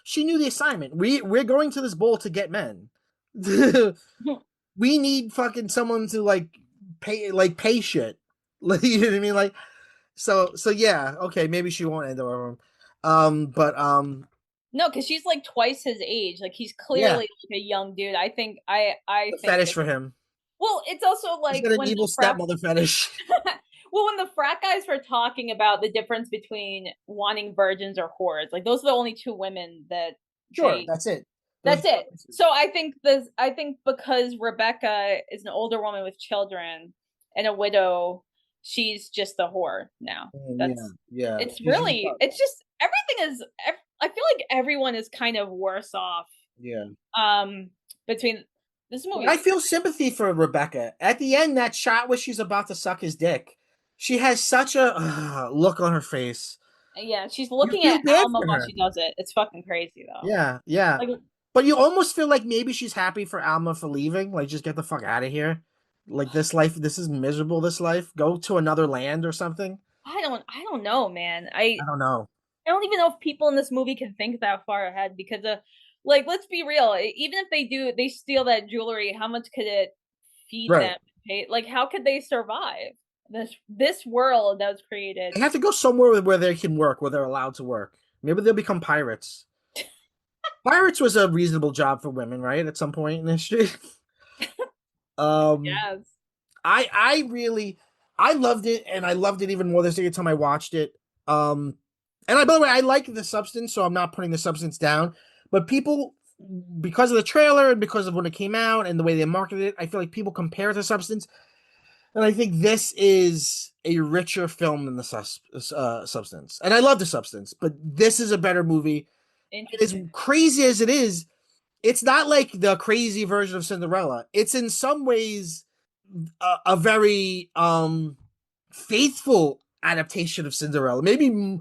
she knew the assignment. We're going to this bowl to get men. We need fucking someone to pay shit. Like, you know what I mean? Like so yeah, okay, maybe she won't end up with him. But No, because she's like twice his age. Like he's yeah, clearly like a young dude. I the think fetish that for him. well, it's also He's like got an when evil the frat stepmother fetish. well, when the frat guys were talking about the difference between wanting virgins or whores, like those are the only two women that Sure, they that's it. Those that's it. differences. So I think because Rebecca is an older woman with children and a widow, she's just a whore now. Yeah, That's yeah. it's She's used really up. it's just everything is I feel like everyone is kind of worse off Yeah. um between this I movie's feel sympathy for Rebecca. At the end, that shot where she's about to suck his dick, she has such a look on her face. yeah, she's You looking feel at bad Alma for while her. she does it. It's fucking crazy though. Yeah, yeah. Like But you almost feel like maybe she's happy for Alma for leaving. Like, just get the fuck out of here. Like, this is miserable, this life. Go to another land or something. I don't know, man. I don't know. I don't even know if people in this movie can think that far ahead because like let's be real, even if they do they steal that jewelry, how much could it feed Right. them? Like how could they survive this world that was created? They have to go somewhere where they can work, where they're allowed to work. Maybe they'll become pirates. Pirates was a reasonable job for women, right? At some point in history. um Yes. I loved it, and I loved it even more the second time I watched it. By the way, I like the substance, so I'm not putting the substance down. But people, because of the trailer and because of when it came out and the way they marketed it, I feel like people compare it to substance, and I think this is a richer film than the substance. And I love the substance, but this is a better movie. And as Interesting. crazy as it is, it's not like the crazy version of Cinderella. It's in some ways a very faithful adaptation of Cinderella. Maybe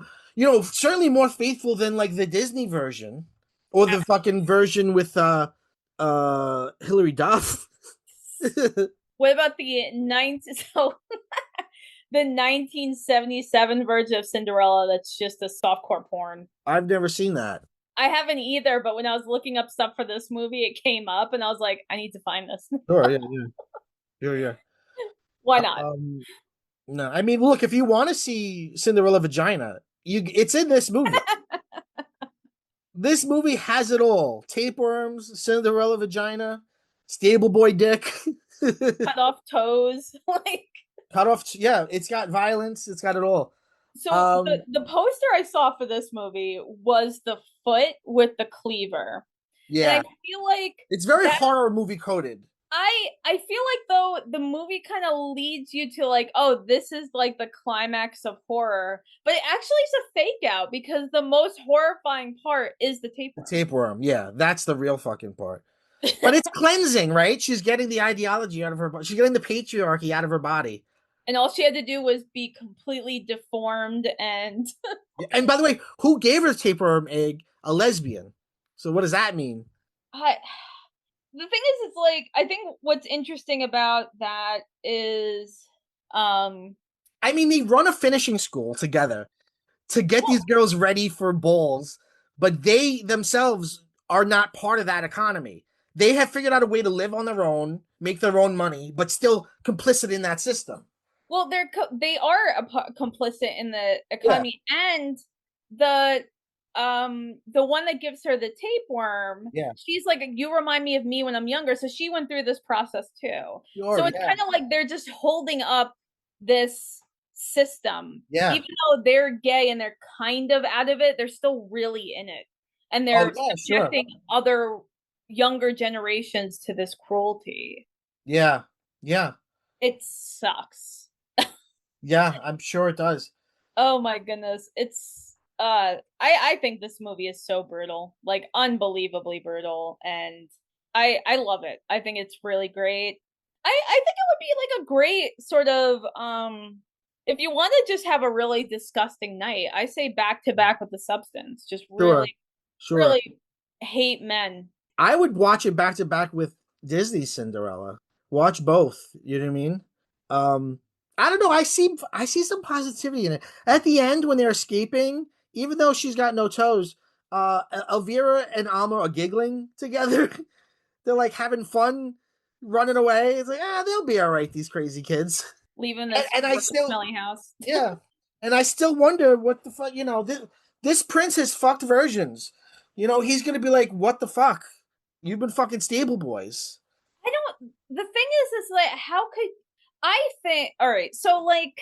certainly more faithful than like the Disney version or the fucking version with Hilary Duff. What about the so the 1977 version of Cinderella that's just a softcore porn? I've never seen that. I haven't either, but when I was looking up stuff for this movie, it came up and I was like, I need to find this. Sure, yeah, yeah, sure, yeah. Why not? Um, no, I mean, look, if you want to see Cinderella vagina, it's in this movie. This movie has it all: tapeworms, Cinderella vagina, stable boy dick. Cut off toes. Like cut off. Yeah, it's got violence. It's got it all. So Um, the poster I saw for this movie was the foot with the cleaver. And I yeah, feel like it's very that horror movie coded. I feel like though the movie kind of leads you to like, oh, this is like the climax of horror, but it actually is a fake out because the most horrifying part is the The tapeworm. tapeworm. Yeah, that's the real fucking part. But it's cleansing, right? She's getting the ideology out of her. She's getting the patriarchy out of her body. And all she had to do was be completely deformed and And by the way, who gave her the tapeworm egg? A lesbian. So what does that mean? I, the thing is it's like I think what's interesting about that is um I mean, they run a finishing school together to get these well, girls ready for balls, but they themselves are not part of that economy. They have figured out a way to live on their own, make their own money, but still complicit in that system. well, they are complicit in the Yeah, economy, and the one that gives her the tapeworm, yeah, she's like, you remind me of me when I'm younger, so she went through this process too. sure, So it's yeah, kind of like they're just holding up this system, yeah. even though they're gay and they're kind of out of it, they're still really in it, and Oh they're yeah, sure. subjecting other younger generations to this cruelty. Yeah, yeah, It sucks. yeah. I'm sure it does. Oh my goodness. I think this movie is so brutal. Like unbelievably brutal and I love it. I think it's really great. I think it would be like a great sort of if you want to just have a really disgusting night, I say back to back with The Substance. Just Sure, really sure. really hate men. I would watch it back to back with Disney's Cinderella. Watch both. You know what I mean? Um, I don't know. I see some positivity in it. At the end, when they're escaping, even though she's got no toes, Elvira and Alma are giggling together. They're like having fun, running away. It's like, they'll be all right. These crazy kids. Leaving And, this and I gross still, smelling house. yeah, and I still wonder what the fuck. This prince has fucked virgins. He's gonna be like, what the fuck? You've been fucking stable boys. I don't the thing is like how could I think all right, so like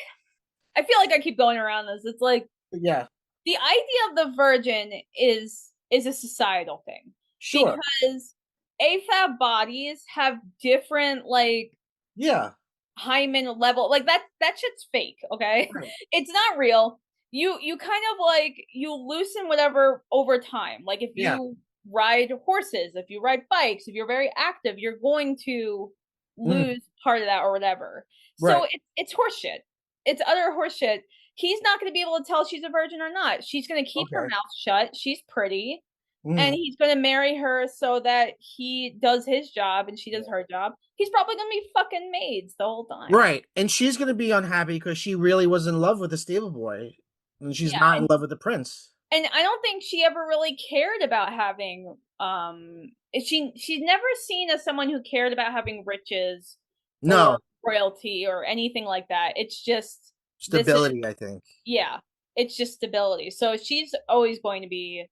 I feel like I keep going around this. It's like But yeah, the idea of the virgin is a societal thing sure. because AFAB bodies have different like Yeah, hymen level like that shit's fake, okay? right. It's not real. You kind of like you loosen whatever over time. Like if Yeah. you ride horses, if you ride bikes, if you're very active, you're going to Mm, lose part of that or whatever. So right. it's horseshit. It's utter horseshit. He's not going to be able to tell she's a virgin or not. She's going to keep her Okay. mouth shut. She's pretty and Mm, he's going to marry her so that he does his job and she does yeah. her job. He's probably going to be fucking maids the whole time. Right. And she's gonna be unhappy because she really was in love with the stable boy, and she's Yeah, not in love with the prince. and I don't think she ever really cared about having she's never seen as someone who cared about having riches or No royalty or anything like that. It's just this is stability. I think. yeah, it's just stability. So she's always going to be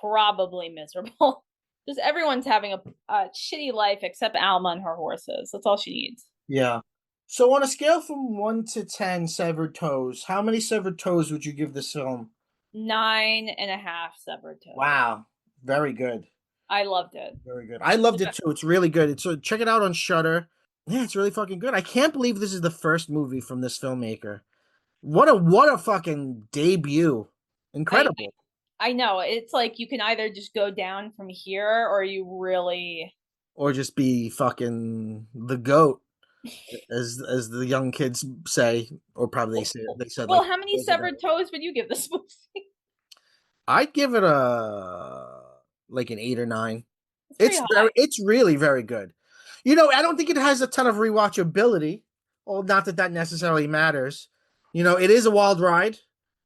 probably miserable. Just everyone's having a shitty life except Alma and her horses. That's all she needs. Yeah. So on a scale from 1 to 10 severed toes, how many severed toes would you give this film? 9.5 severed toes. Wow. Very good. I loved it. Very good. I loved it too. It's really good. Check it out on Shutter. Yeah, it's really fucking good. I can't believe this is the first movie from this filmmaker. What a fucking debut. I Incredible. I know. It's like you can either just go down from here or you really Or just be fucking the goat, as the young kids say, or probably they said well, like how many years ago. severed toes would you give this movie? I'd give it a like an 8 or 9. It's pretty high. It's really very good. I don't think it has a ton of rewatchability. Well, not that that necessarily matters. It is a wild ride.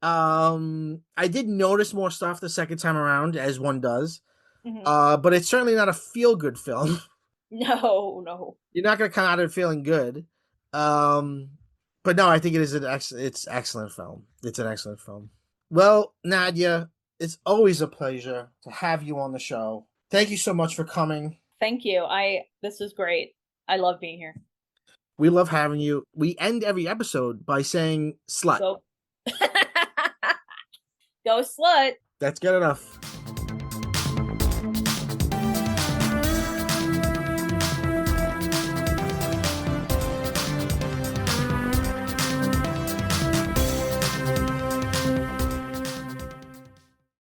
I did notice more stuff the second time around, as one does. Hmm. But it's certainly not a feel good film. No, no. You're not gonna come out of it feeling good. Um, but no, I think it is it's excellent film. It's an excellent film. Well, Nadia, it's always a pleasure to have you on the show. Thank you so much for coming. Thank you. This was great. I love being here. We love having you. We end every episode by saying slut. Go, go, slut. That's good enough.